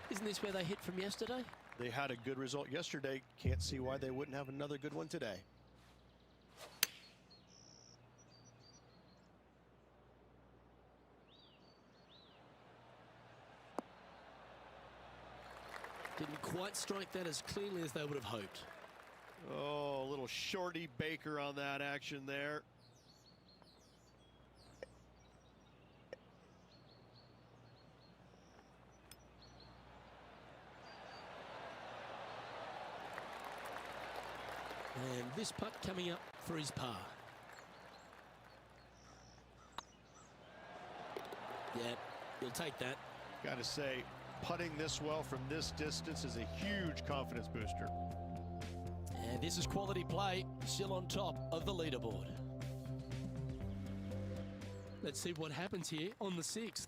Isn't this where they hit from yesterday? They had a good result yesterday. Can't see why they wouldn't have another good one today. Didn't quite strike that as cleanly as they would have hoped. Oh, a little shorty Baker on that action there. And this putt coming up for his par. Yeah, he'll take that. Got to say, putting this well from this distance is a huge confidence booster. And this is quality play, still on top of the leaderboard. Let's see what happens here on the 6th.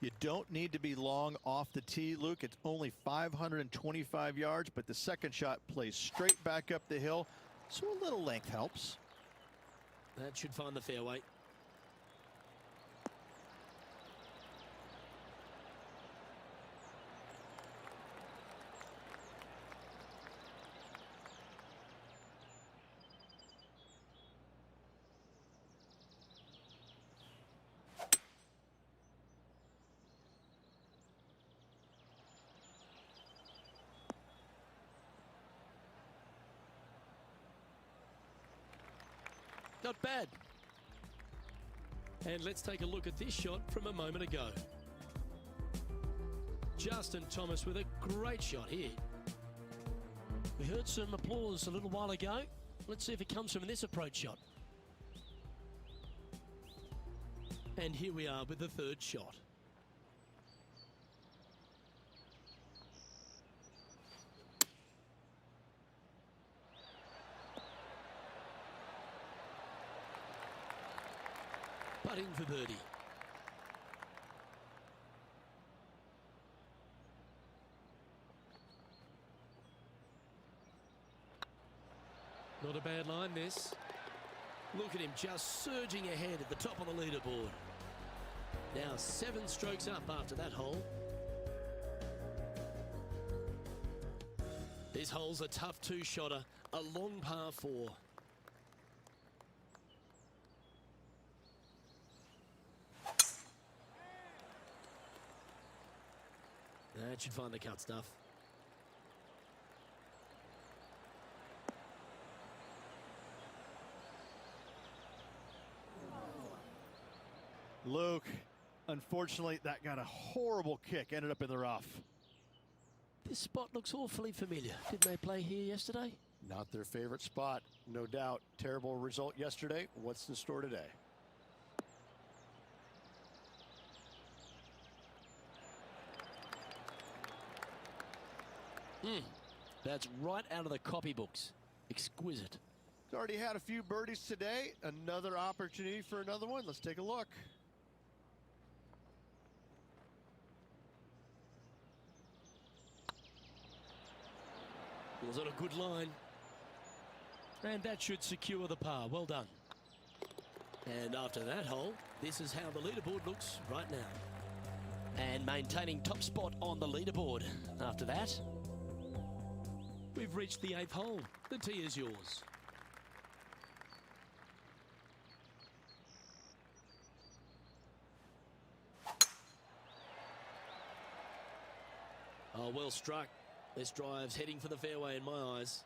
You don't need to be long off the tee, Luke. It's only 525 yards, but the second shot plays straight back up the hill, so a little length helps. That should find the fairway. Not bad. And let's take a look at this shot from a moment ago. Justin Thomas with a great shot here. We heard some applause a little while ago. Let's see if it comes from this approach shot. And here we are with the third shot. Putting for birdie. Not a bad line, this. Look at him just surging ahead at the top of the leaderboard. Now 7 strokes up after that hole. This hole's a tough 2-shotter, a long par 4. That should find the cut stuff. Luke, unfortunately, that got a horrible kick, ended up in the rough. This spot looks awfully familiar. Didn't they play here yesterday? Not their favorite spot, no doubt. Terrible result yesterday. What's in store today? That's right out of the copybooks. Exquisite. He's already had a few birdies today. Another opportunity for another one. Let's take a look. Was on a good line. And that should secure the par. Well done. And after that hole, this is how the leaderboard looks right now. And maintaining top spot on the leaderboard. After that, we've reached the 8th hole. The tee is yours. Oh, well struck. This drive's heading for the fairway in my eyes.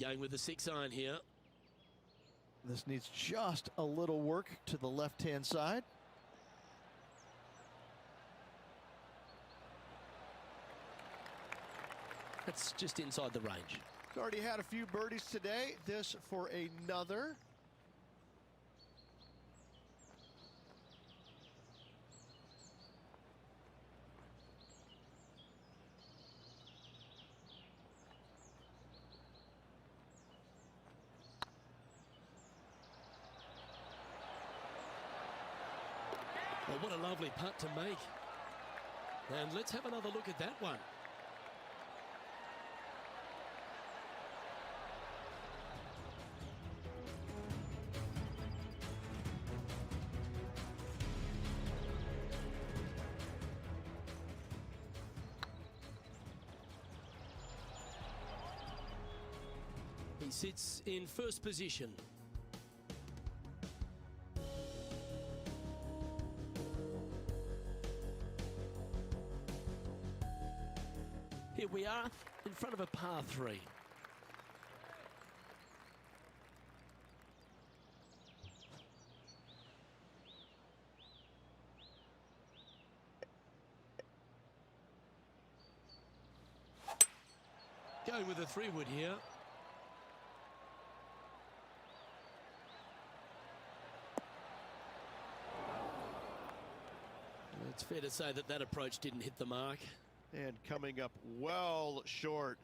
Going with the 6-iron here. This needs just a little work to the left-hand side. That's just inside the range. He's already had a few birdies today. This for another. Well, what a lovely putt to make. And let's have another look at that one. He sits in first position. Here we are in front of a par 3. Going with a 3-wood here. It's fair to say that that approach didn't hit the mark. And coming up well short.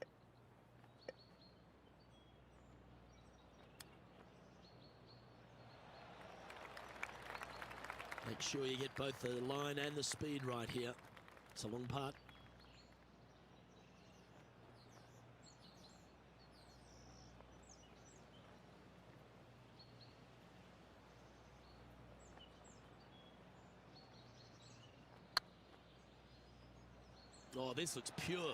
Make sure you get both the line and the speed right here. It's a long putt. Oh, this looks pure.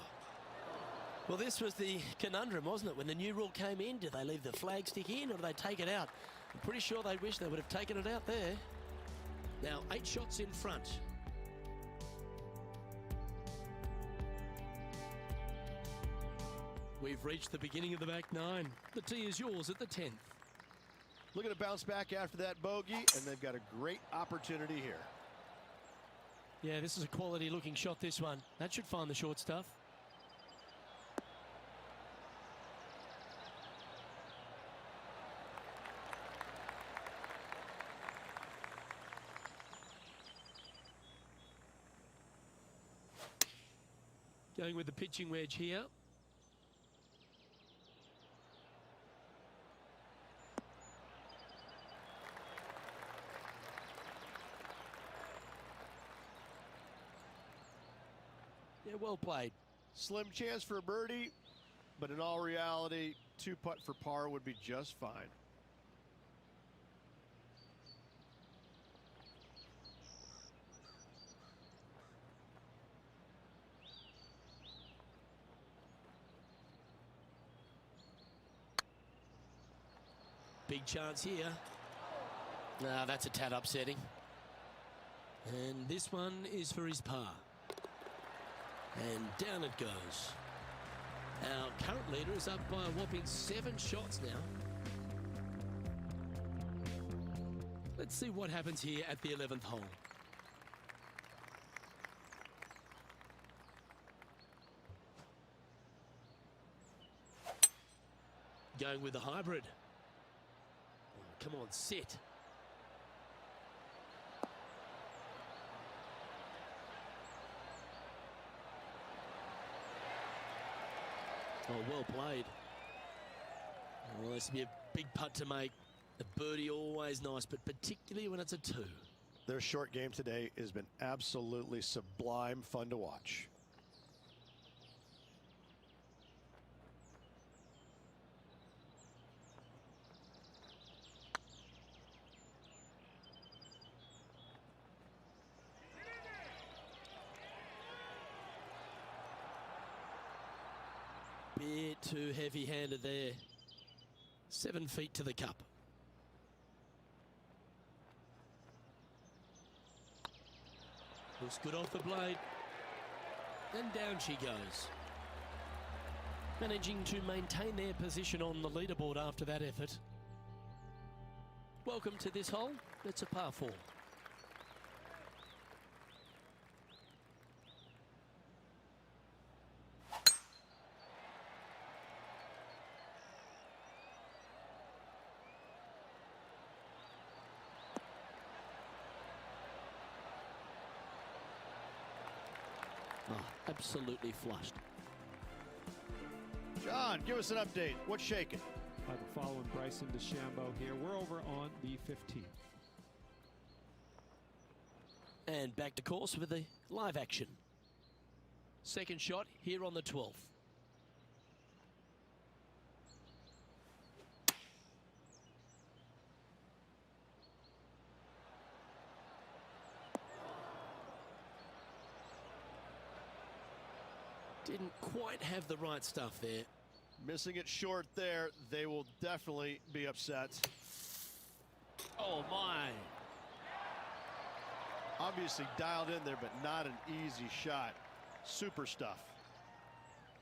Well, this was the conundrum, wasn't it? When the new rule came in, did they leave the flag stick in or do they take it out? I'm pretty sure they wish they would have taken it out there. Now, 8 shots in front. We've reached the beginning of the back 9. The tee is yours at the 10th. Looking to bounce back after that bogey, and they've got a great opportunity here. Yeah, this is a quality looking shot, this one. That should find the short stuff. Going with the pitching wedge here. Yeah, well played. Slim chance for a birdie, but in all reality, 2-putt for par would be just fine. Big chance here. Nah, that's a tad upsetting. And this one is for his par. And down it goes. Our current leader is up by a whopping 7 shots now. Let's see what happens here at the 11th hole. Going with the hybrid. Oh, come on, sit. Oh, well played. Well, this will be a big putt to make. A birdie always nice, but particularly when it's a 2. Their short game today has been absolutely sublime fun to watch. Bit too heavy-handed there. 7 feet to the cup. Looks good off the blade. And down she goes. Managing to maintain their position on the leaderboard after that effort. Welcome to this hole. It's a par 4. Oh, absolutely flushed. John, give us an update. What's shaking? I've been following Bryson DeChambeau here. We're over on the 15th. And back to course with the live action. Second shot here on the 12th. Didn't quite have the right stuff there. Missing it short there, they will definitely be upset. Oh, my. Obviously dialed in there, but not an easy shot. Super stuff.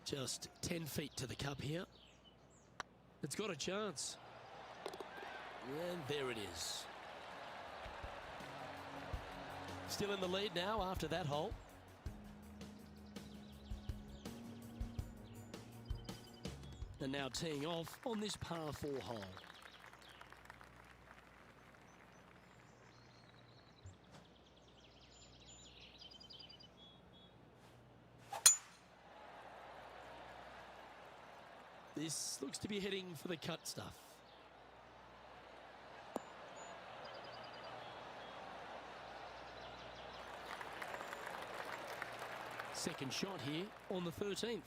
Just 10 feet to the cup here. It's got a chance. And there it is. Still in the lead now after that hole. And now teeing off on this par 4 hole. This looks to be heading for the cut stuff. Second shot here on the 13th.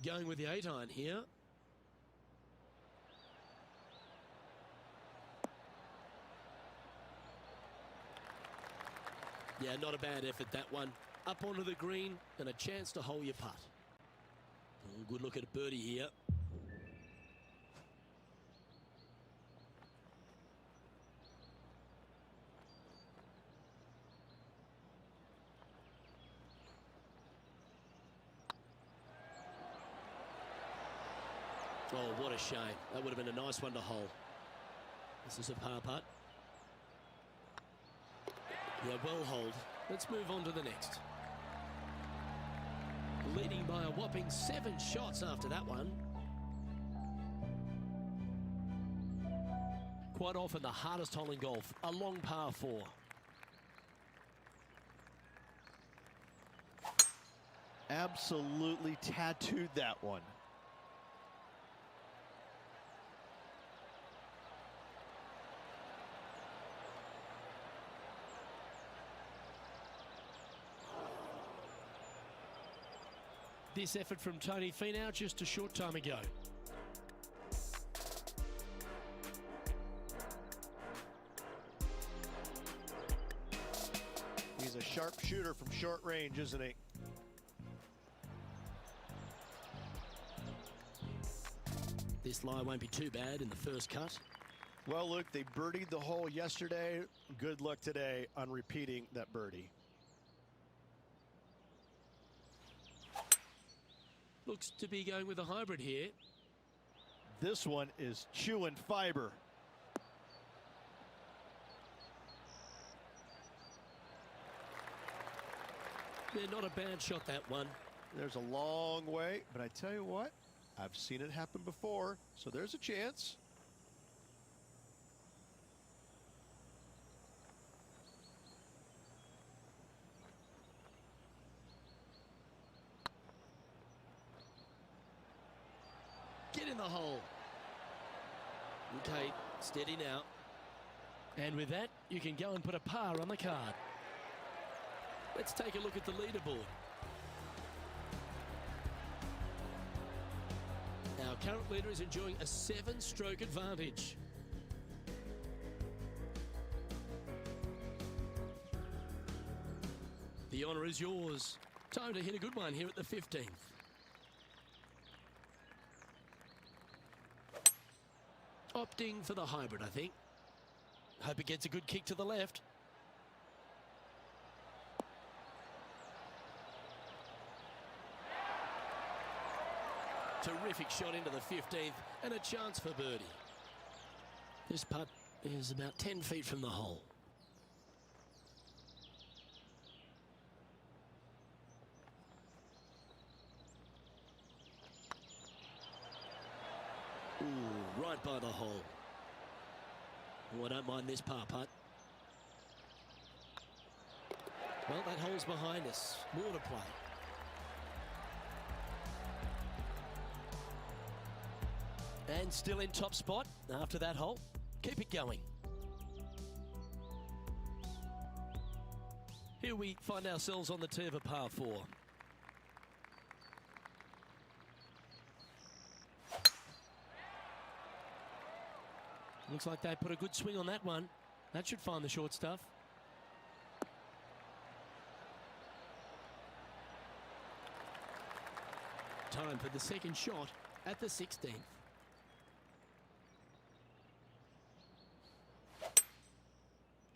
Going with the 8-iron here. Yeah, not a bad effort, that one. Up onto the green and a chance to hole your putt. Oh, good look at a birdie here. Oh, what a shame. That would have been a nice one to hole. This is a par putt. Yeah, well holed. Let's move on to the next. Leading by a whopping 7 shots after that one. Quite often the hardest hole in golf, a long par 4. Absolutely tattooed that one. This effort from Tony Finau just a short time ago. He's a sharp shooter from short range, isn't he? This lie won't be too bad in the first cut. Well, Luke, they birdied the hole yesterday. Good luck today on repeating that birdie. Looks to be going with a hybrid here. This one is chewing fiber. Yeah, not a bad shot, that one. There's a long way, but I tell you what, I've seen it happen before, so there's a chance. Get in the hole. Okay, steady now. And with that, you can go and put a par on the card. Let's take a look at the leaderboard. Our current leader is enjoying a 7-stroke advantage. The honour is yours. Time to hit a good one here at the 15th. Opting for the hybrid, I think. Hope it gets a good kick to the left. Terrific shot into the 15th and a chance for birdie. This putt is about 10 feet from the hole. Ooh, right by the hole. Oh, I don't mind this par putt. Well, that hole's behind us. More to play. And still in top spot after that hole. Keep it going. Here we find ourselves on the tee of a par 4. Looks like they put a good swing on that one. That should find the short stuff. Time for the second shot at the 16th.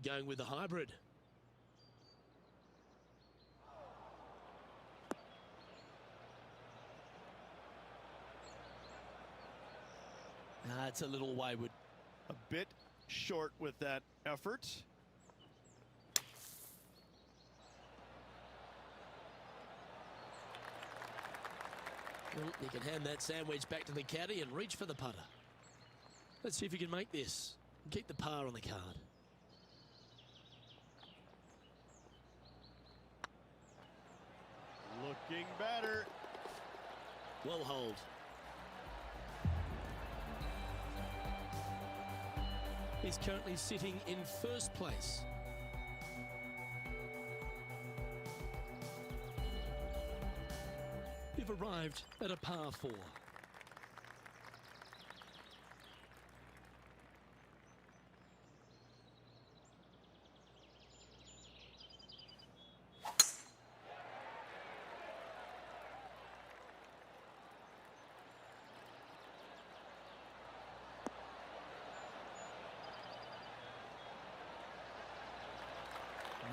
Going with the hybrid. It's a little wayward. A bit short with that effort. Well, you can hand that sandwich back to the caddy and reach for the putter. Let's see if you can make this. Keep the par on the card. Looking better. Well hold. He's currently sitting in first place. You've arrived at a par 4.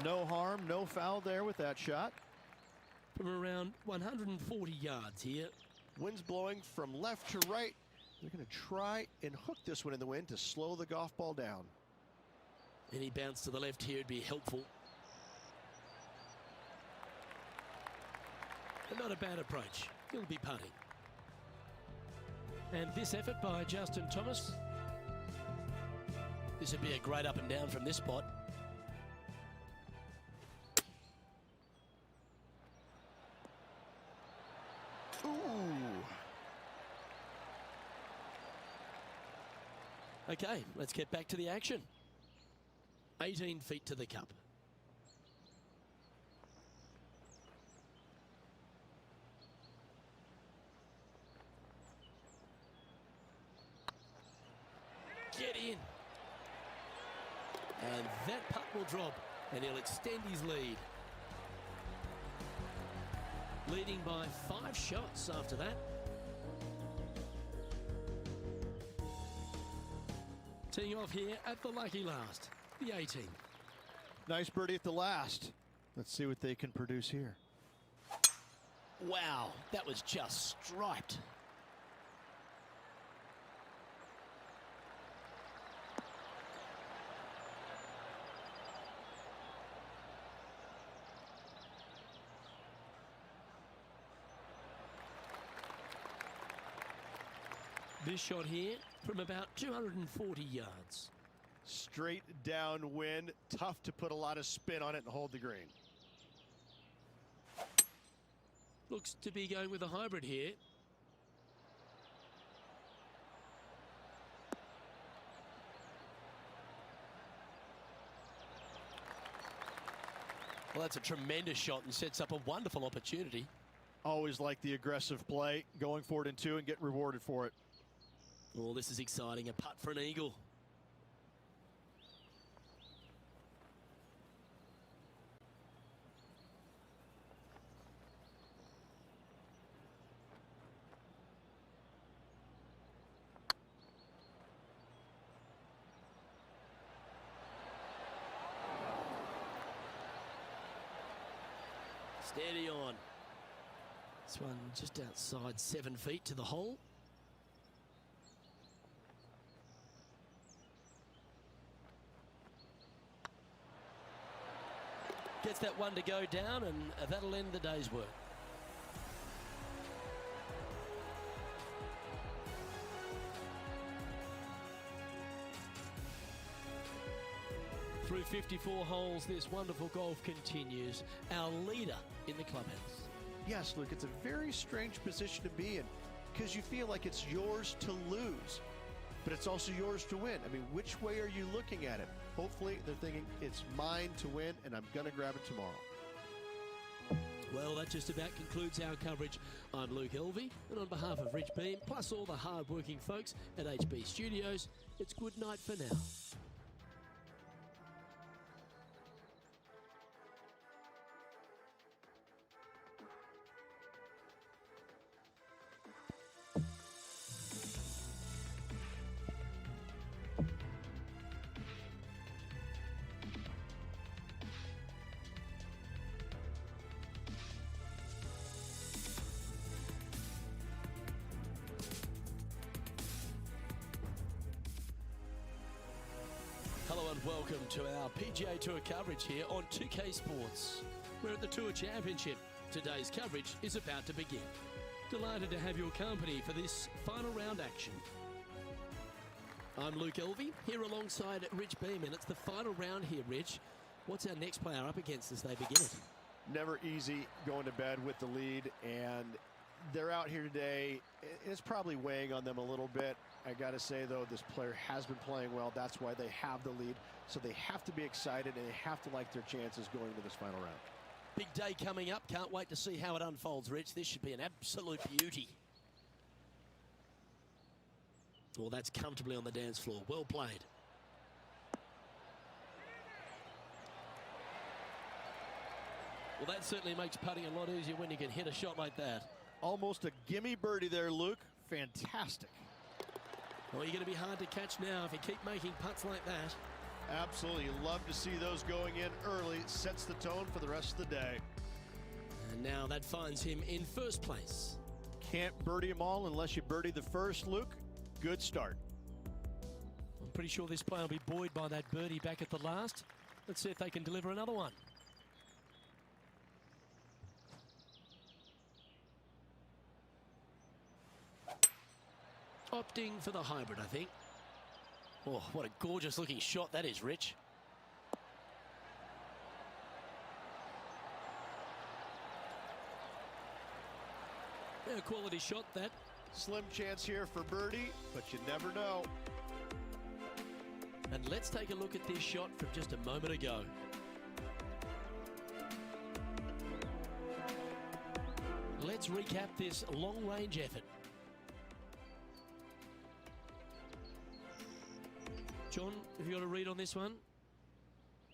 No harm, no foul there with that shot. From around 140 yards here. Wind's blowing from left to right. They're going to try and hook this one in the wind to slow the golf ball down. Any bounce to the left here would be helpful. But not a bad approach. He'll be putting. And this effort by Justin Thomas. This would be a great up and down from this spot. Okay, let's get back to the action. 18 feet to the cup. Get in. And that putt will drop, and he'll extend his lead. Leading by 5 shots after that. Teeing off here at the lucky last, the 18th. Nice birdie at the last. Let's see what they can produce here. Wow, that was just striped. This shot here from about 240 yards. Straight downwind, tough to put a lot of spin on it and hold the green. Looks to be going with a hybrid here. Well, that's a tremendous shot and sets up a wonderful opportunity. Always like the aggressive play, going for it in 2 and get rewarded for it. Oh, this is exciting. A putt for an eagle. Steady on. This one just outside 7 feet to the hole. Gets that one to go down, and that'll end the day's work. Through 54 holes, this wonderful golf continues. Our leader in the clubhouse. Yes, Luke, it's a very strange position to be in because you feel like it's yours to lose, but it's also yours to win. I mean, which way are you looking at it? Hopefully, they're thinking it's mine to win, and I'm going to grab it tomorrow. Well, that just about concludes our coverage. I'm Luke Elvey, and on behalf of Rich Beam, plus all the hard-working folks at HB Studios, it's good night for now. Hello and welcome to our PGA Tour coverage here on 2K Sports. We're at the Tour Championship. Today's coverage is about to begin. Delighted to have your company for this final round action. I'm Luke Elvey, here alongside Rich Beam, and it's the final round here, Rich. What's our next player up against as they begin it? Never easy going to bed with the lead, and they're out here today. It's probably weighing on them a little bit. I got to say, though, this player has been playing well. That's why they have the lead. So they have to be excited, and they have to like their chances going into this final round. Big day coming up. Can't wait to see how it unfolds, Rich. This should be an absolute beauty. Well, that's comfortably on the dance floor. Well played. Well, that certainly makes putting a lot easier when you can hit a shot like that. Almost a gimme birdie there, Luke. Fantastic. Well, you're going to be hard to catch now if you keep making putts like that. Absolutely. You love to see those going in early. Sets the tone for the rest of the day. And now that finds him in first place. Can't birdie them all unless you birdie the first, Luke. Good start. I'm pretty sure this player will be buoyed by that birdie back at the last. Let's see if they can deliver another one. Opting for the hybrid, I think. Oh, what a gorgeous looking shot that is, Rich. Yeah, a quality shot that. Slim chance here for birdie, but you never know. And let's take a look at this shot from just a moment ago. Let's recap this long-range effort. John, have you got a read on this one?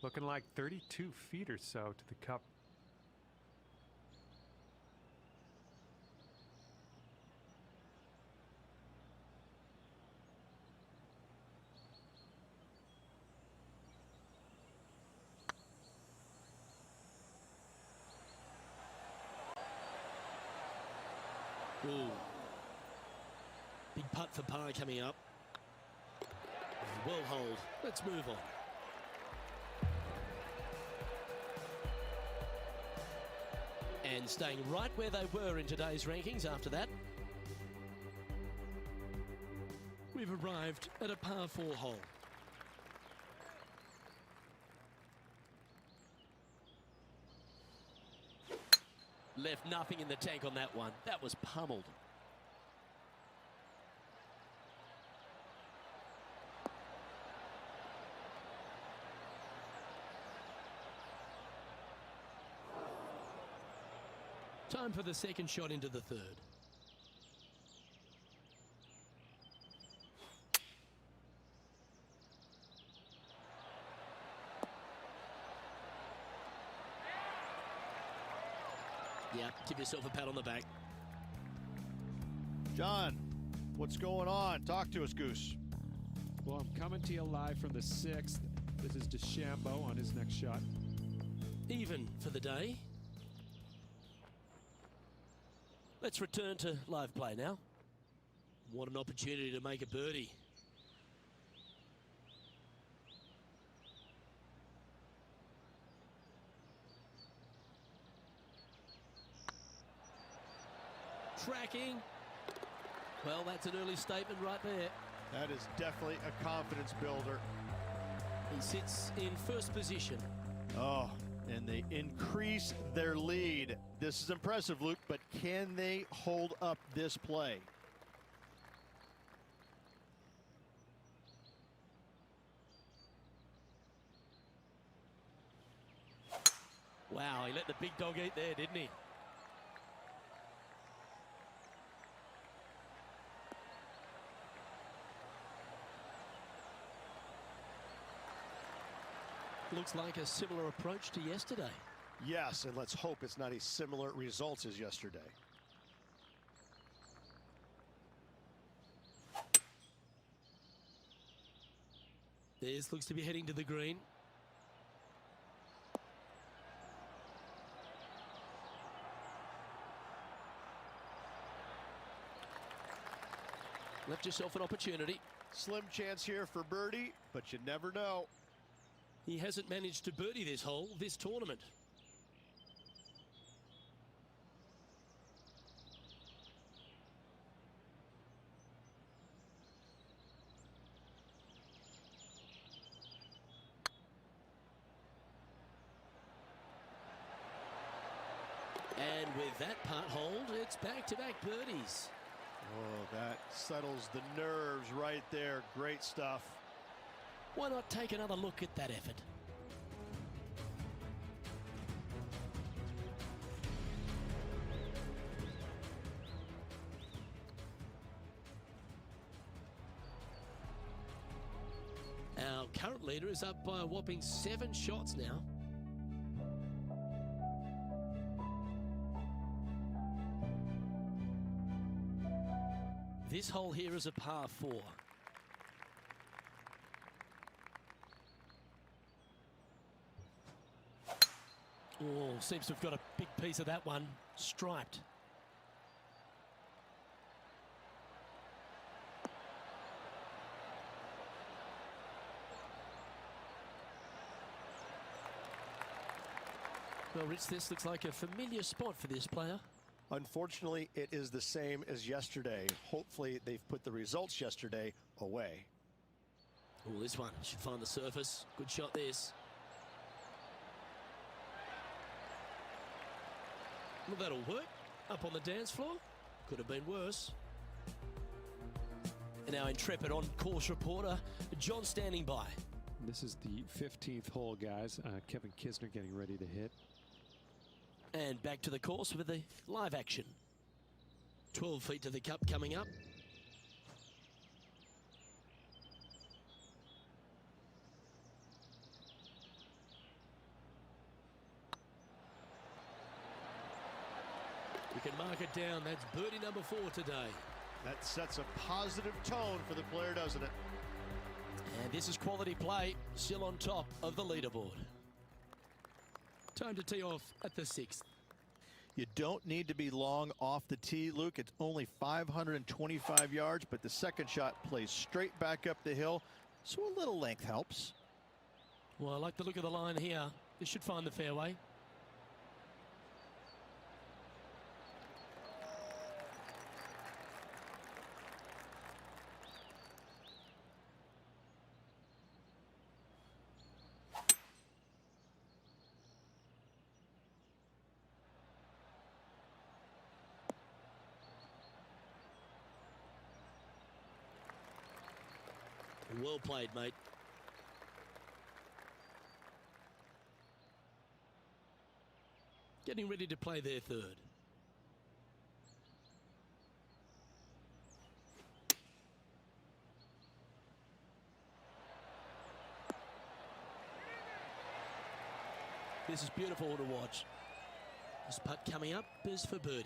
Looking like 32 feet or so to the cup. Ooh. Big putt for par coming up. Well hold. Let's move on. And staying right where they were in today's rankings after that. We've arrived at a par 4 hole. Left nothing in the tank on that one. That was pummeled. Time for the second shot into the third. Yeah, give yourself a pat on the back. John, what's going on? Talk to us, Goose. Well, I'm coming to you live from the 6th. This is DeChambeau on his next shot. Even for the day. Let's return to live play now. What an opportunity to make a birdie. Tracking. Well, that's an early statement right there. That is definitely a confidence builder. He sits in first position. Oh, and they increase their lead. This is impressive, Luke, but can they hold up this play? Wow, he let the big dog eat there, didn't he? Looks like a similar approach to yesterday. Yes, and let's hope it's not as similar results as yesterday. This looks to be heading to the green. Left yourself an opportunity. Slim chance here for birdie, but you never know. He hasn't managed to birdie this hole this tournament. And with that putt hold, it's back-to-back birdies. Oh, that settles the nerves right there. Great stuff. Why not take another look at that effort? Our current leader is up by a whopping 7 shots now. This hole here is a par 4. Oh, seems to have got a big piece of that one. Striped. Well, Rich, this looks like a familiar spot for this player. Unfortunately, it is the same as yesterday. Hopefully, they've put the results yesterday away. Oh, this one should find the surface. Good shot, this. Well, that'll work. Up on the dance floor. Could have been worse. And our intrepid on-course reporter, John, standing by. This is the 15th hole, guys. Kevin Kisner getting ready to hit. And back to the course with the live action. 12 feet to the cup coming up. We can mark it down. That's birdie number 4 today. That sets a positive tone for the player, doesn't it? And this is quality play, still on top of the leaderboard. Time to tee off at the 6th. You don't need to be long off the tee, Luke. It's only 525 yards, but the second shot plays straight back up the hill, so a little length helps. Well, I like the look of the line here. This should find the fairway. Well played, mate. Getting ready to play their 3rd. This is beautiful to watch. This putt coming up is for birdie.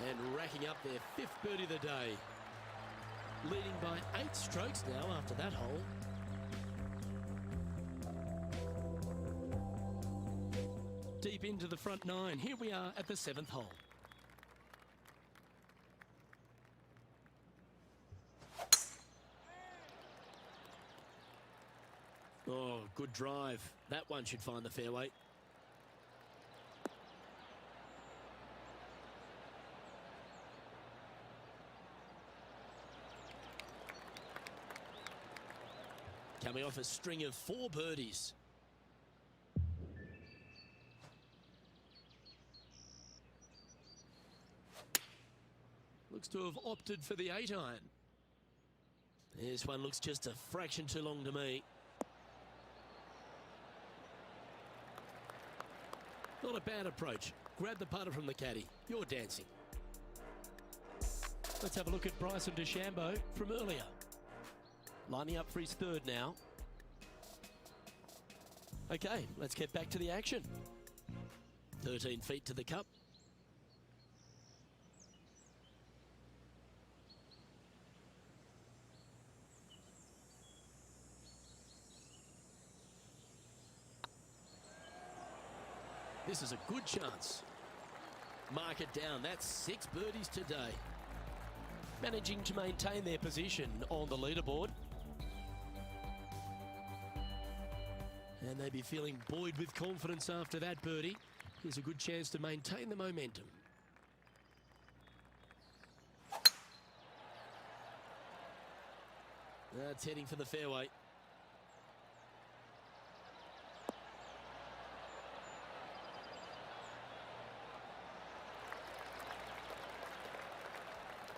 And racking up their 5th birdie of the day. Leading by 8 strokes now after that hole. Deep into the front 9. Here we are at the 7th hole. Oh, good drive. That one should find the fairway. Coming off a string of 4 birdies. looks to have opted for the 8-iron. This one looks just a fraction too long to me. Not a bad approach. Grab the putter from the caddy. You're dancing. Let's have a look at Bryson DeChambeau from earlier. Lining up for his third now. Okay, let's get back to the action. 13 feet to the cup. This is a good chance. Mark it down. That's 6 birdies today. Managing to maintain their position on the leaderboard. And they'd be feeling buoyed with confidence after that birdie. Here's a good chance to maintain the momentum. That's heading for the fairway.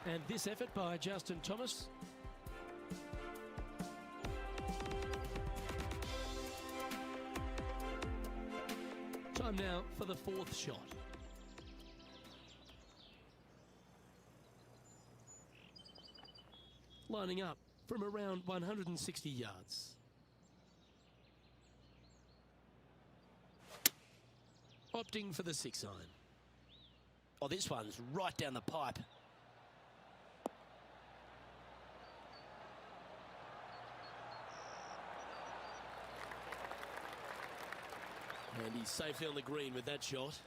And this effort by Justin Thomas. Time now for the 4th shot. Lining up from around 160 yards. Opting for the 6-iron. Oh, this one's right down the pipe. And he's safely on the green with that shot.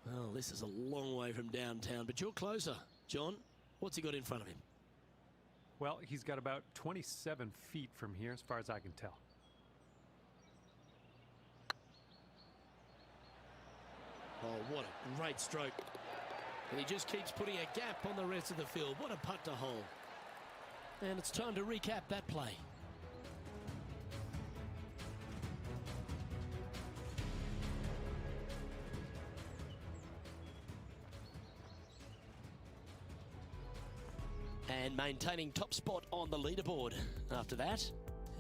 Well, this is a long way from downtown, but you're closer. John, what's he got in front of him? Well, he's got about 27 feet from here, as far as I can tell. Oh, what a great stroke. And he just keeps putting a gap on the rest of the field. What a putt to hole. And it's time to recap that play. And maintaining top spot on the leaderboard after that.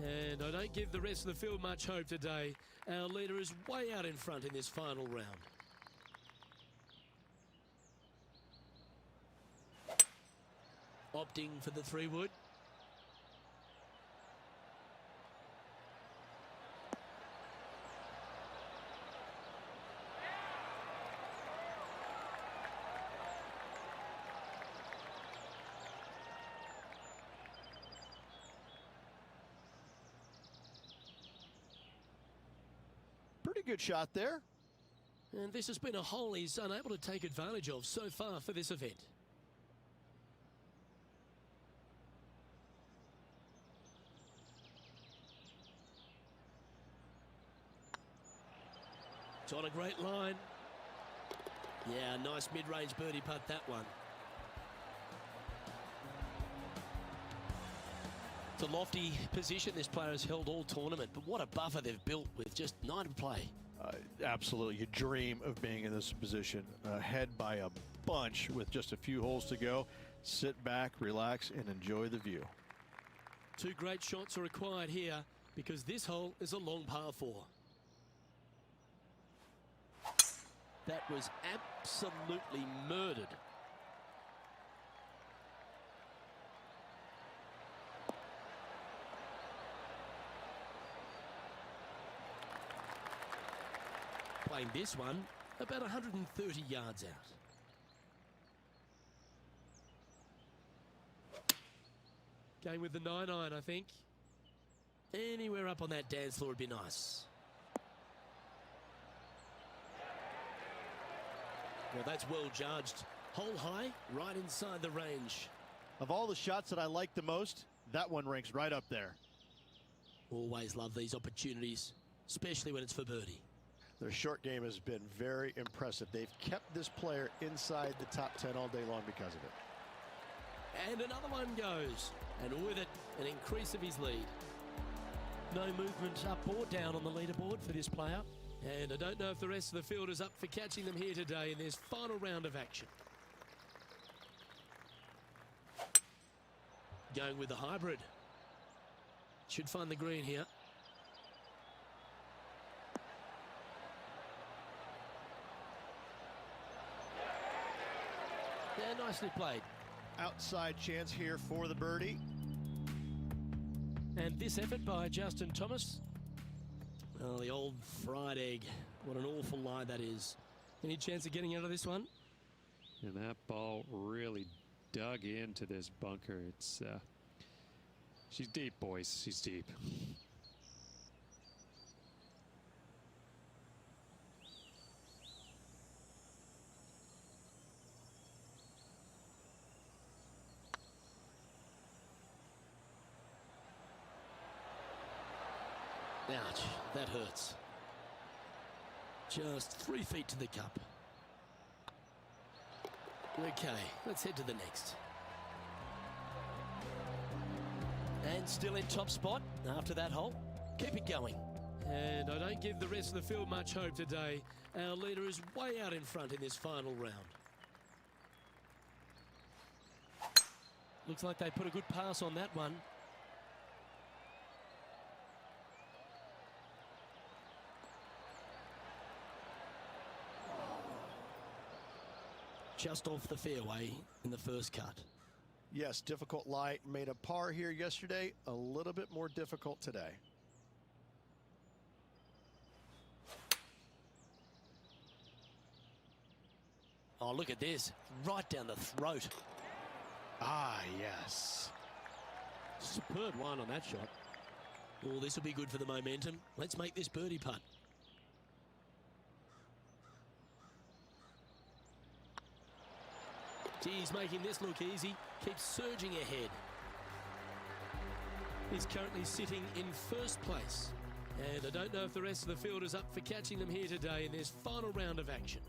And I don't give the rest of the field much hope today. Our leader is way out in front in this final round. Opting for the 3-wood. Pretty good shot there. And this has been a hole he's unable to take advantage of so far for this event. It's on a great line. Yeah, nice mid-range birdie putt, that one. It's a lofty position this player has held all tournament, but what a buffer they've built with just 9 to play. Absolutely. You dream of being in this position. Ahead by a bunch with just a few holes to go. Sit back, relax, and enjoy the view. 2 great shots are required here because this hole is a long par 4. That was absolutely murdered. Playing this one about 130 yards out. Going with the 9-iron, I think. Anywhere up on that dance floor would be nice. Well, that's well judged. Hole high, right inside the range. Of all the shots that I like the most, that one ranks right up there. Always love these opportunities, especially when it's for birdie. Their short game has been very impressive. They've kept this player inside the top 10 all day long because of it. And another one goes. And with it, an increase of his lead. No movement up or down on the leaderboard for this player. And I don't know if the rest of the field is up for catching them here today in this final round of action. going with the hybrid. Should find the green here. Yeah, nicely played. Outside chance here for the birdie. And this effort by Justin Thomas. Well, the old fried egg. What an awful lie that is. Any chance of getting out of this one? And that ball really dug into this bunker. It's she's deep, boys. She's deep. Ouch, that hurts. Just 3 feet to the cup. Okay, let's head to the next. And still in top spot after that hole. Keep it going. And I don't give the rest of the field much hope today. Our leader is way out in front in this final round. Looks like they put a good pass on that one. Just off the fairway in the first cut. Yes, difficult lie. Made a par here yesterday. A little bit more difficult today. Oh, look at this. Right down the throat. Ah, yes. Superb line on that shot. Oh, this will be good for the momentum. Let's make this birdie putt. He's making this look easy. Keeps surging ahead. He's currently sitting in first place. And I don't know if the rest of the field is up for catching them here today in this final round of action.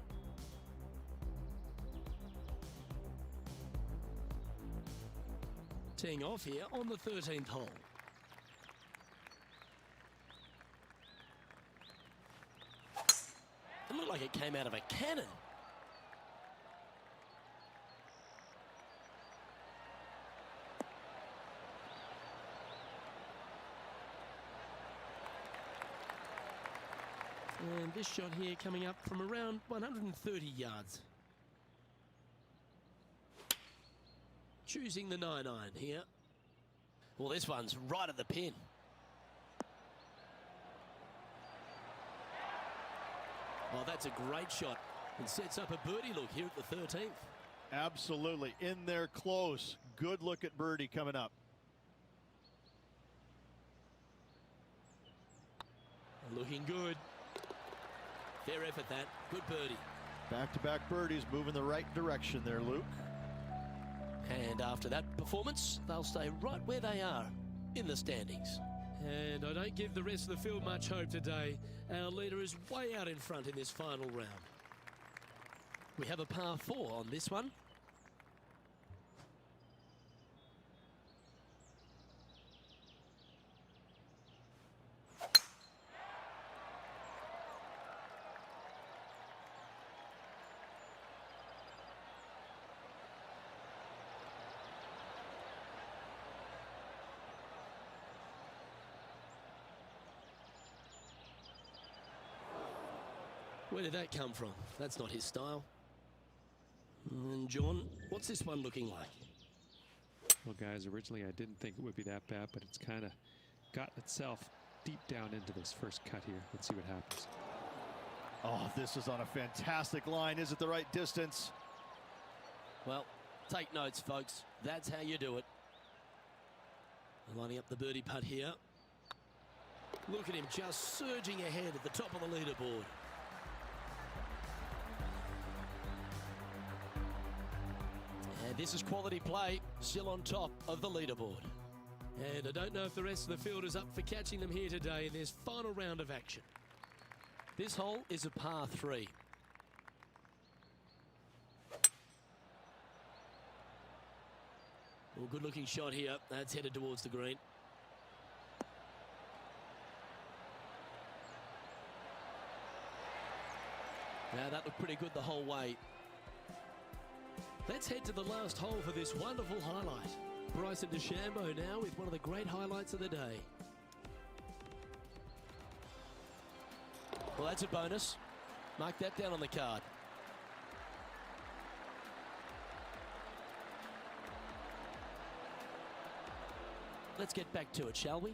Teeing off here on the 13th hole. It looked like it came out of a cannon. And this shot here coming up from around 130 yards. Choosing the 9-iron here. Well, this one's right at the pin. Oh, that's a great shot. And sets up a birdie look here at the 13th. Absolutely. In there close. Good look at birdie coming up. Looking good. Fair effort that. Good birdie. Back-to-back birdies moving the right direction there, Luke. And after that performance, they'll stay right where they are in the standings. And I don't give the rest of the field much hope today. Our leader is way out in front in this final round. We have a par 4 on this one. Where did that come from? That's not his style. And John, what's this one looking like? Well, guys, originally I didn't think it would be that bad, but it's kind of gotten itself deep down into this first cut here. Let's see what happens. Oh, this is on a fantastic line. Is it the right distance? Well, take notes, folks. That's how you do it. Lining up the birdie putt here. Look at him just surging ahead at the top of the leaderboard. And this is quality play, still on top of the leaderboard. And I don't know if the rest of the field is up for catching them here today in this final round of action. This hole is a par 3. Well, good looking shot here. That's headed towards the green. Now that looked pretty good the whole way. Let's head to the last hole for this wonderful highlight. Bryson DeChambeau now with one of the great highlights of the day. Well, that's a bonus. Mark that down on the card. Let's get back to it, shall we?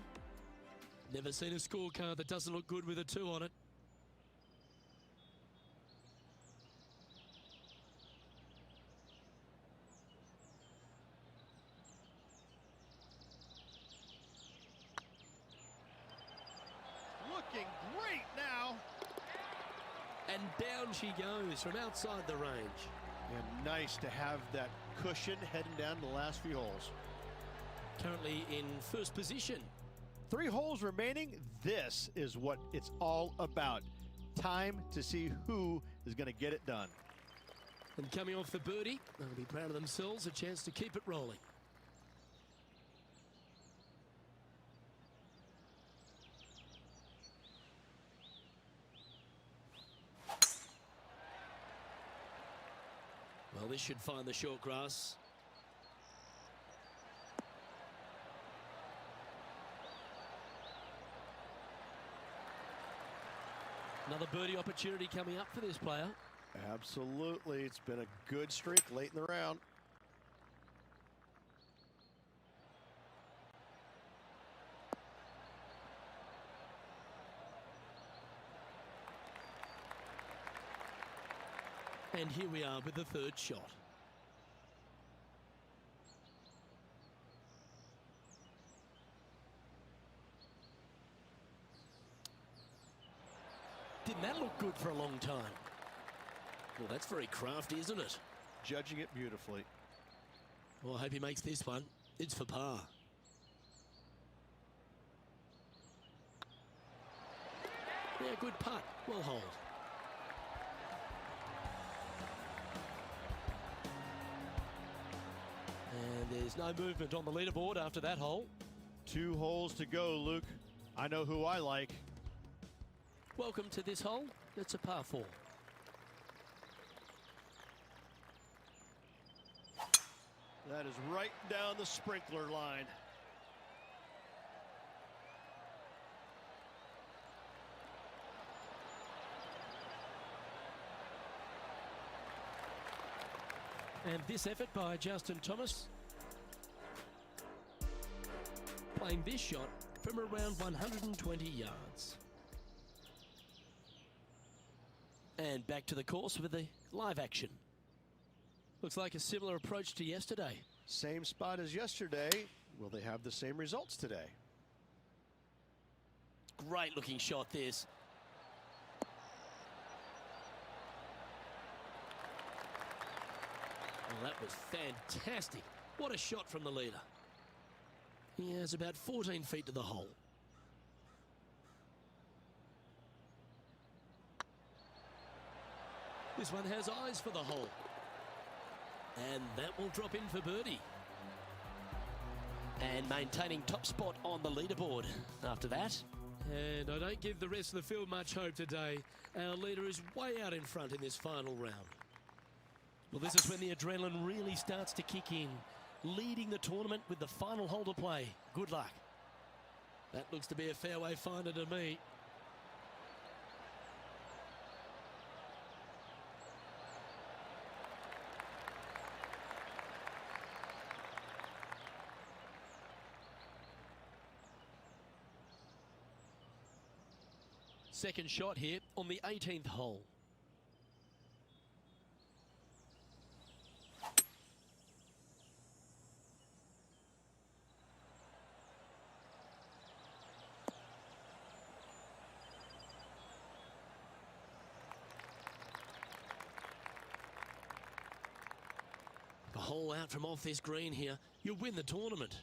Never seen a scorecard that doesn't look good with a 2 on it. Looking great now. And down she goes from outside the range. And nice to have that cushion heading down to the last few holes. Currently in first position. 3 holes remaining. This is what it's all about. Time to see who is going to get it done. And coming off the birdie, they'll be proud of themselves, a chance to keep it rolling. Well, this should find the short grass. Another birdie opportunity coming up for this player. Absolutely. It's been a good streak late in the round. And here we are with the third shot. Didn't that look good for a long time? Well, that's very crafty, isn't it? Judging it beautifully. Well, I hope he makes this one. It's for par. Yeah, good putt. Well hold. And there's no movement on the leaderboard after that hole. 2 holes to go, Luke. I know who I like. Welcome to this hole. It's a par 4. That is right down the sprinkler line. And this effort by Justin Thomas, playing this shot from around 120 yards. And back to the course with the live action. Looks like a similar approach to yesterday. Same spot as yesterday. Will they have the same results today? Great looking shot this. Well, that was fantastic. What a shot from the leader. He has about 14 feet to the hole. This one has eyes for the hole. And that will drop in for birdie. And maintaining top spot on the leaderboard after that. And I don't give the rest of the field much hope today. Our leader is way out in front in this final round. Well, this is when the adrenaline really starts to kick in. Leading the tournament with the final hole to play. Good luck. That looks to be a fairway finder to me. Second shot here on the 18th hole. A hole out from off this green here, you'll win the tournament.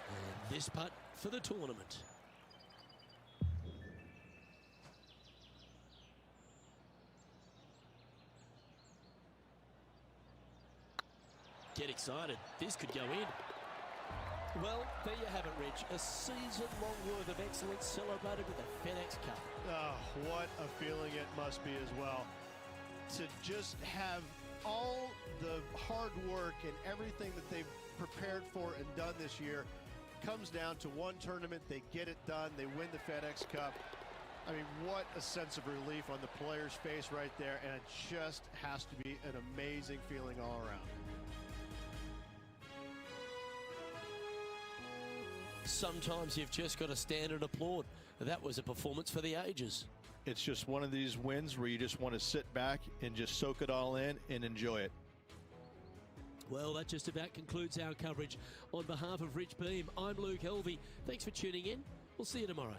And this putt for the tournament. Get excited, this could go in. Well, there you have it, Rich. A season-long worth of excellence celebrated with the FedEx Cup. Oh, what a feeling it must be as well. To just have all the hard work and everything that they've prepared for and done this year comes down to one tournament. They get it done. They win the FedEx Cup. I mean, what a sense of relief on the player's face right there. And it just has to be an amazing feeling all around. Sometimes you've just got to stand and applaud. That was a performance for the ages. It's just one of these wins where you just want to sit back and just soak it all in and enjoy it. Well, that just about concludes our coverage. On behalf of Rich Beam, I'm Luke Helvey. Thanks for tuning in. We'll see you tomorrow.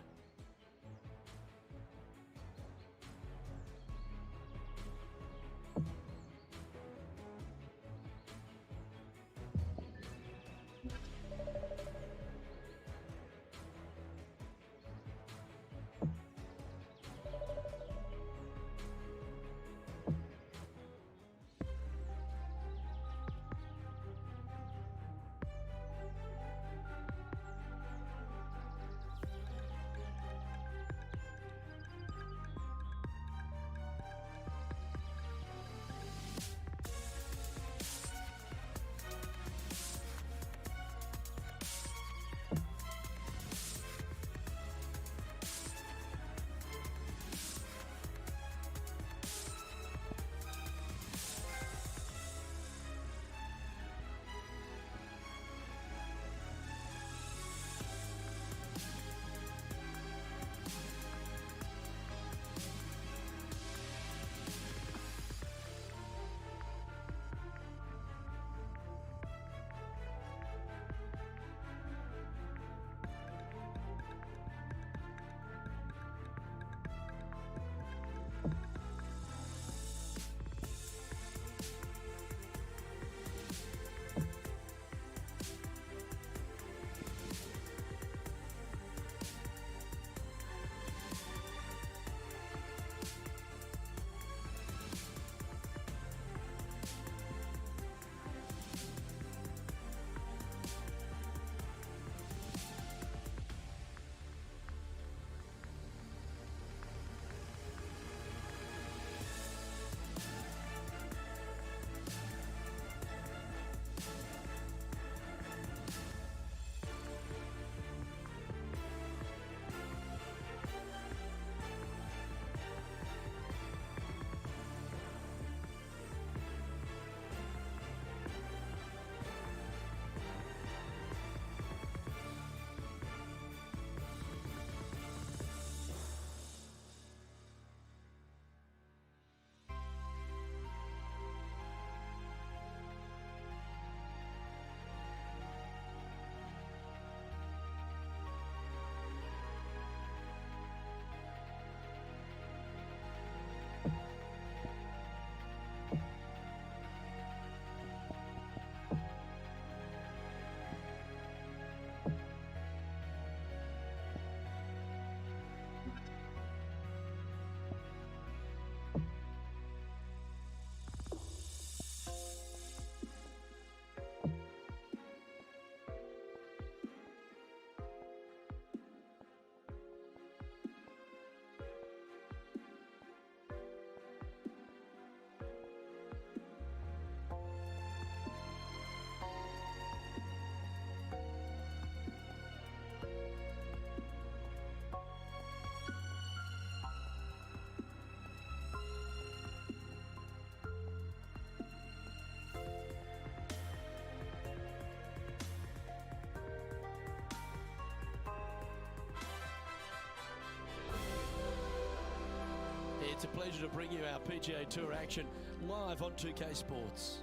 It's a pleasure to bring you our PGA Tour action live on 2K Sports.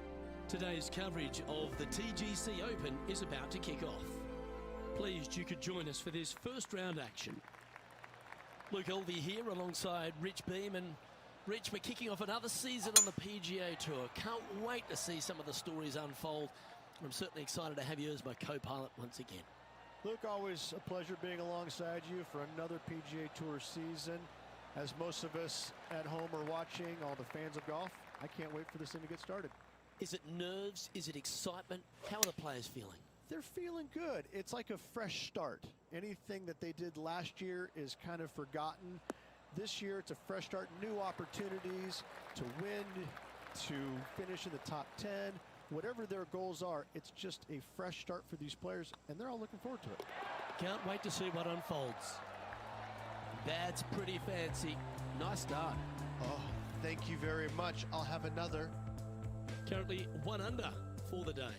Today's coverage of the TGC Open is about to kick off. Pleased you could join us for this first round action. Luke Helvey here alongside Rich Beam. And Rich, we're kicking off another season on the PGA Tour. Can't wait to see some of the stories unfold. I'm certainly excited to have you as my co-pilot once again. Luke, always a pleasure being alongside you for another PGA Tour season. As most of us at home are watching, all the fans of golf, I can't wait for this thing to get started. Is it nerves? Is it excitement? How are the players feeling? they're feeling good. It's like a fresh start. Anything that they did last year is kind of forgotten. This year, it's a fresh start, new opportunities to win, to finish in the top 10. Whatever their goals are, it's just a fresh start for these players, and they're all looking forward to it. Can't wait to see what unfolds. That's pretty fancy. Nice start. Oh, thank you very much. I'll have another. Currently 1 under for the day.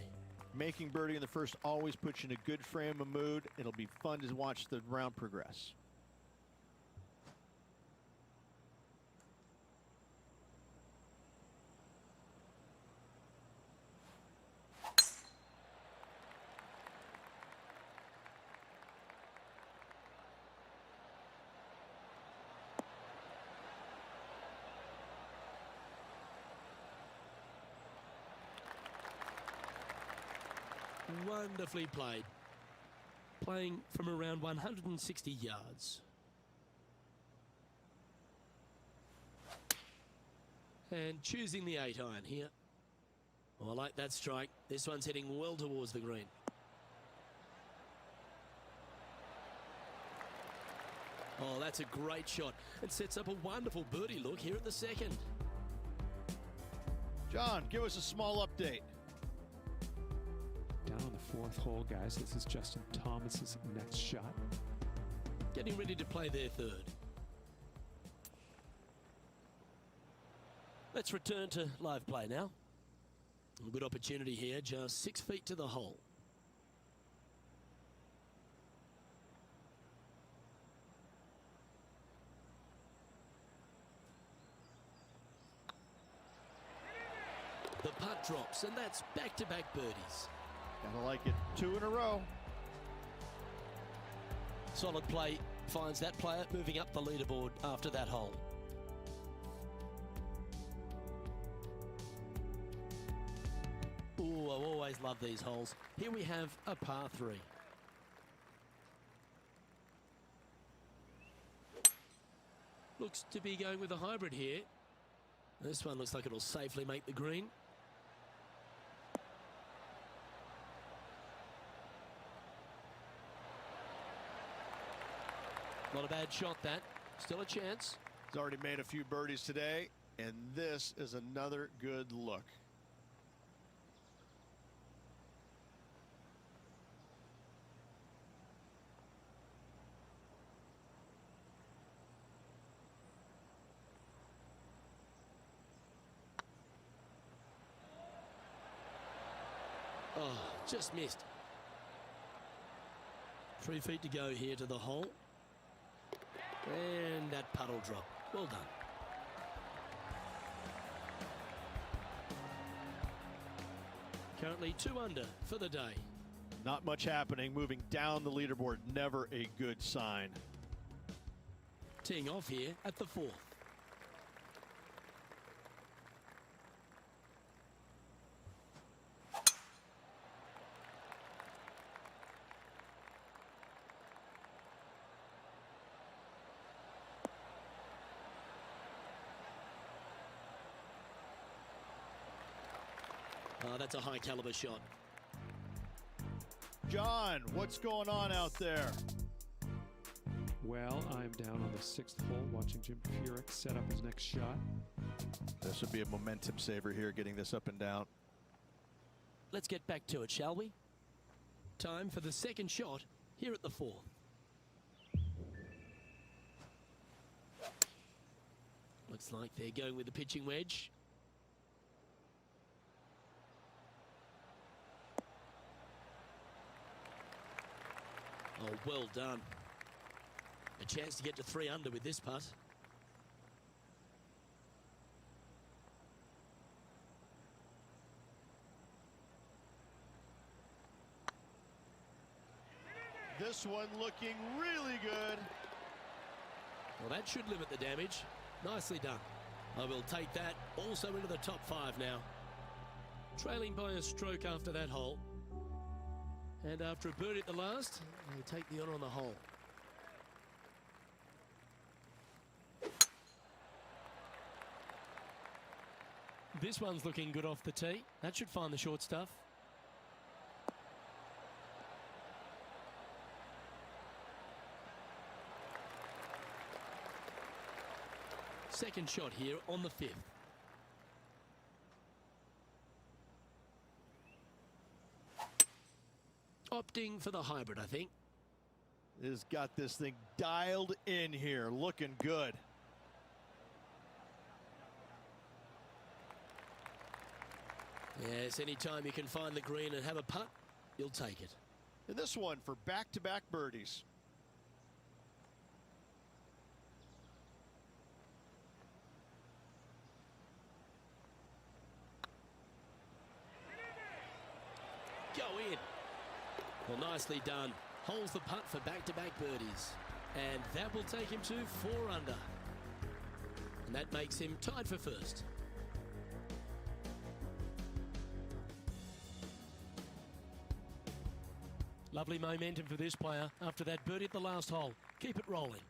Making birdie in the first always puts you in a good frame of mood. It'll be fun to watch the round progress. Wonderfully played. Playing from around 160 yards. And choosing the 8-iron here. Oh, I like that strike. This one's heading well towards the green. Oh, that's a great shot. It sets up a wonderful birdie look here at the second. John, give us a small update. Down on the 4th hole, guys. This is Justin Thomas's next shot. Getting ready to play their third. Let's return to live play now. A good opportunity here, just 6 feet to the hole. The putt drops, and that's back-to-back birdies. Gotta like it. 2 in a row. Solid play finds that player moving up the leaderboard after that hole. Ooh, I always love these holes. Here we have a par 3. Looks to be going with a hybrid here. This one looks like it'll safely make the green. Not a bad shot, that. Still a chance. He's already made a few birdies today, and this is another good look. Oh, just missed. 3 feet to go here to the hole. And that puddle drop. Well done. Currently 2 under for the day. Not much happening. Moving down the leaderboard, never a good sign. Teeing off here at the 4th. Oh, that's a high caliber shot. John, what's going on out there? Well, I'm down on the 6th hole watching Jim Furyk set up his next shot. This would be a momentum saver here, getting this up and down. Let's get back to it, shall we? Time for the second shot here at the 4th. Looks like they're going with the pitching wedge. Oh, well done. A chance to get to 3 under with this putt. This one looking really good. Well, that should limit the damage. Nicely done. I will take that also into the top 5 now. Trailing by a stroke after that hole. And after a birdie at the last, they take the honour on the hole. This one's looking good off the tee. That should find the short stuff. second shot here on the 5th. Opting for the hybrid, I think. Has got this thing dialed in here, looking good. Yes, anytime you can find the green and have a putt, you'll take it. And this one for back-to-back birdies. Go in. Well, nicely done. Holds the putt for back-to-back birdies. And that will take him to 4 under. And that makes him tied for first. Lovely momentum for this player after that birdie at the last hole. Keep it rolling.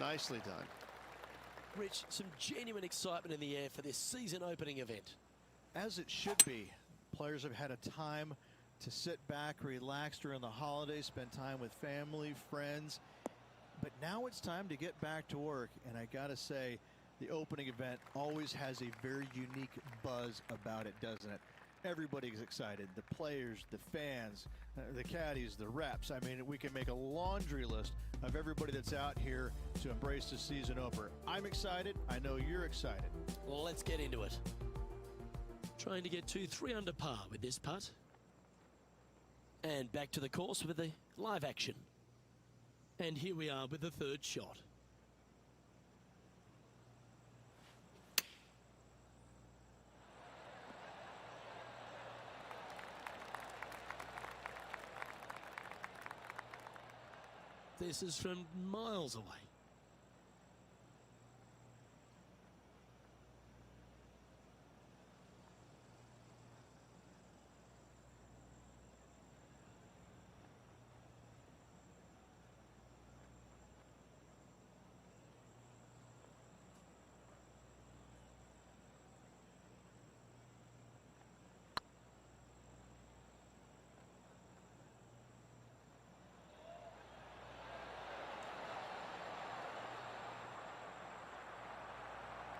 Nicely done. Rich, some genuine excitement in the air for this season opening event. As it should be. Players have had a time to sit back, relax during the holidays, spend time with family, friends. But now it's time to get back to work. And I got to say, the opening event always has a very unique buzz about it, doesn't it? Everybody's excited. The players, the fans, the caddies, the reps. I mean, we can make a laundry list of everybody that's out here to embrace the season opener. I'm excited. I know you're excited. Well, let's get into it. Trying to get to 3 under par with this putt. And back to the course with the live action. And here we are with the 3rd shot. This is from miles away.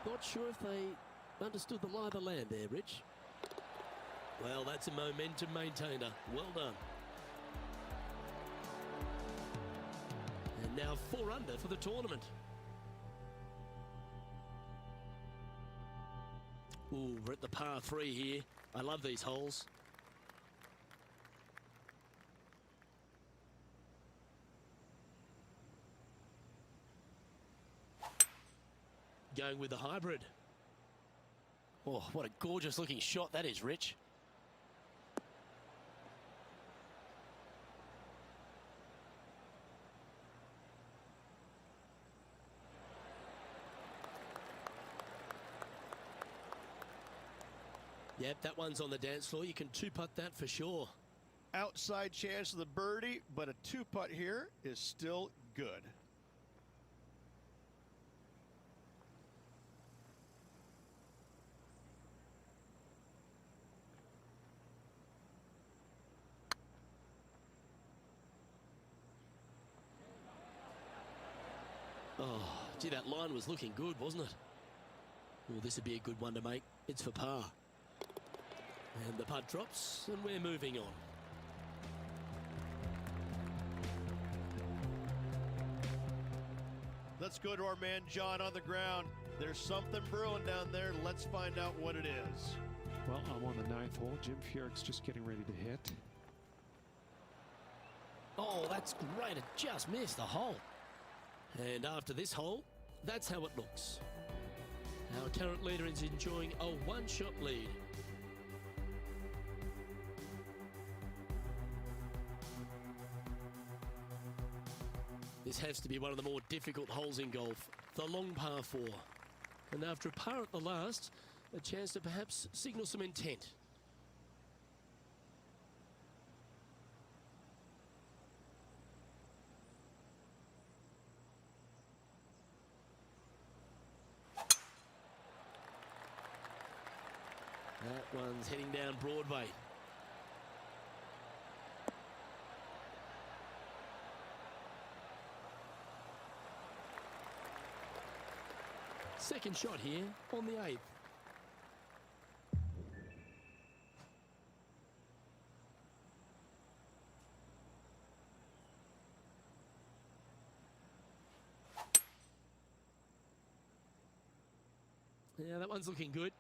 Not sure if they understood the lie of the land there, Rich. Well, that's a momentum maintainer. Well done. And now 4 under for the tournament. Ooh, we're at the par 3 here. I love these holes. Going with the hybrid. Oh, what a gorgeous looking shot that is, Rich. Yep, that one's on the dance floor. You can 2-putt that for sure. Outside chance of the birdie, but a 2-putt here is still good. Oh, gee, that line was looking good, wasn't it? Well, this would be a good one to make. It's for par. And the putt drops, and we're moving on. Let's go to our man John on the ground. There's something brewing down there. Let's find out what it is. Well, I'm on the 9th hole. Jim Furyk's just getting ready to hit. Oh, that's great. It just missed the hole. And after this hole, that's how it looks. Our current leader is enjoying a 1-shot lead. This has to be one of the more difficult holes in golf, the long par 4. And after a par at the last, a chance to perhaps signal some intent. That one's heading down Broadway. Second shot here on the 8th. Yeah, that one's looking good.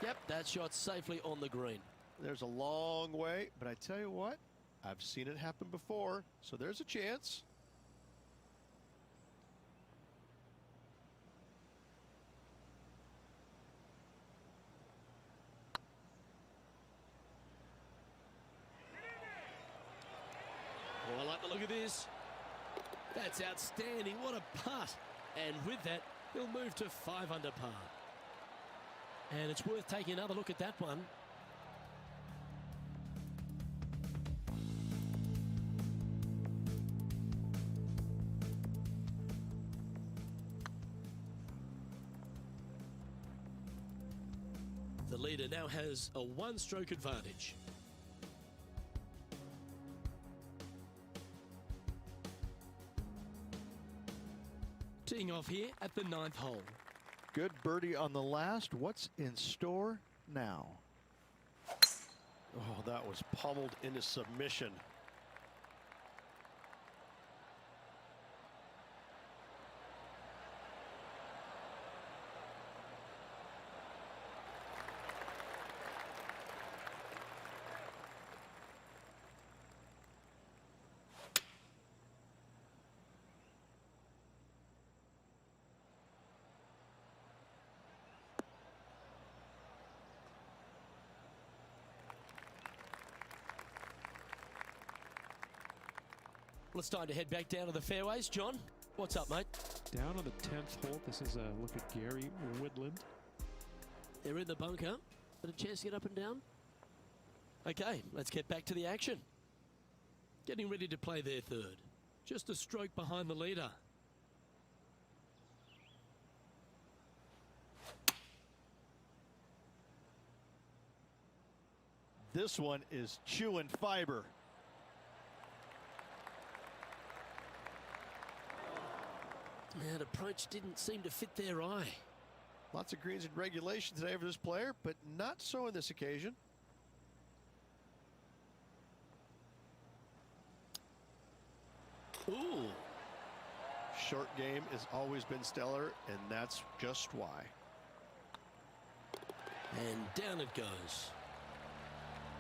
Yep, that shot's safely on the green. There's a long way, but I tell you what, I've seen it happen before, so there's a chance. Oh, I like the look of this. That's outstanding. What a putt. And with that, he'll move to 5 under par. And it's worth taking another look at that one. The leader now has a 1-stroke advantage. Teeing off here at the 9th hole. Good birdie on the last. What's in store now? Oh, that was pummeled into submission. Well, it's time to head back down to the fairways. John, what's up, mate? Down on the 10th hole. This is a look at Gary Woodland. They're in the bunker. Got a chance to get up and down? Okay, let's get back to the action. Getting ready to play their 3rd. Just a stroke behind the leader. This one is chewing fiber. That approach didn't seem to fit their eye. Lots of greens in regulation today for this player, but not so on this occasion. Ooh. Short game has always been stellar, and that's just why. And down it goes.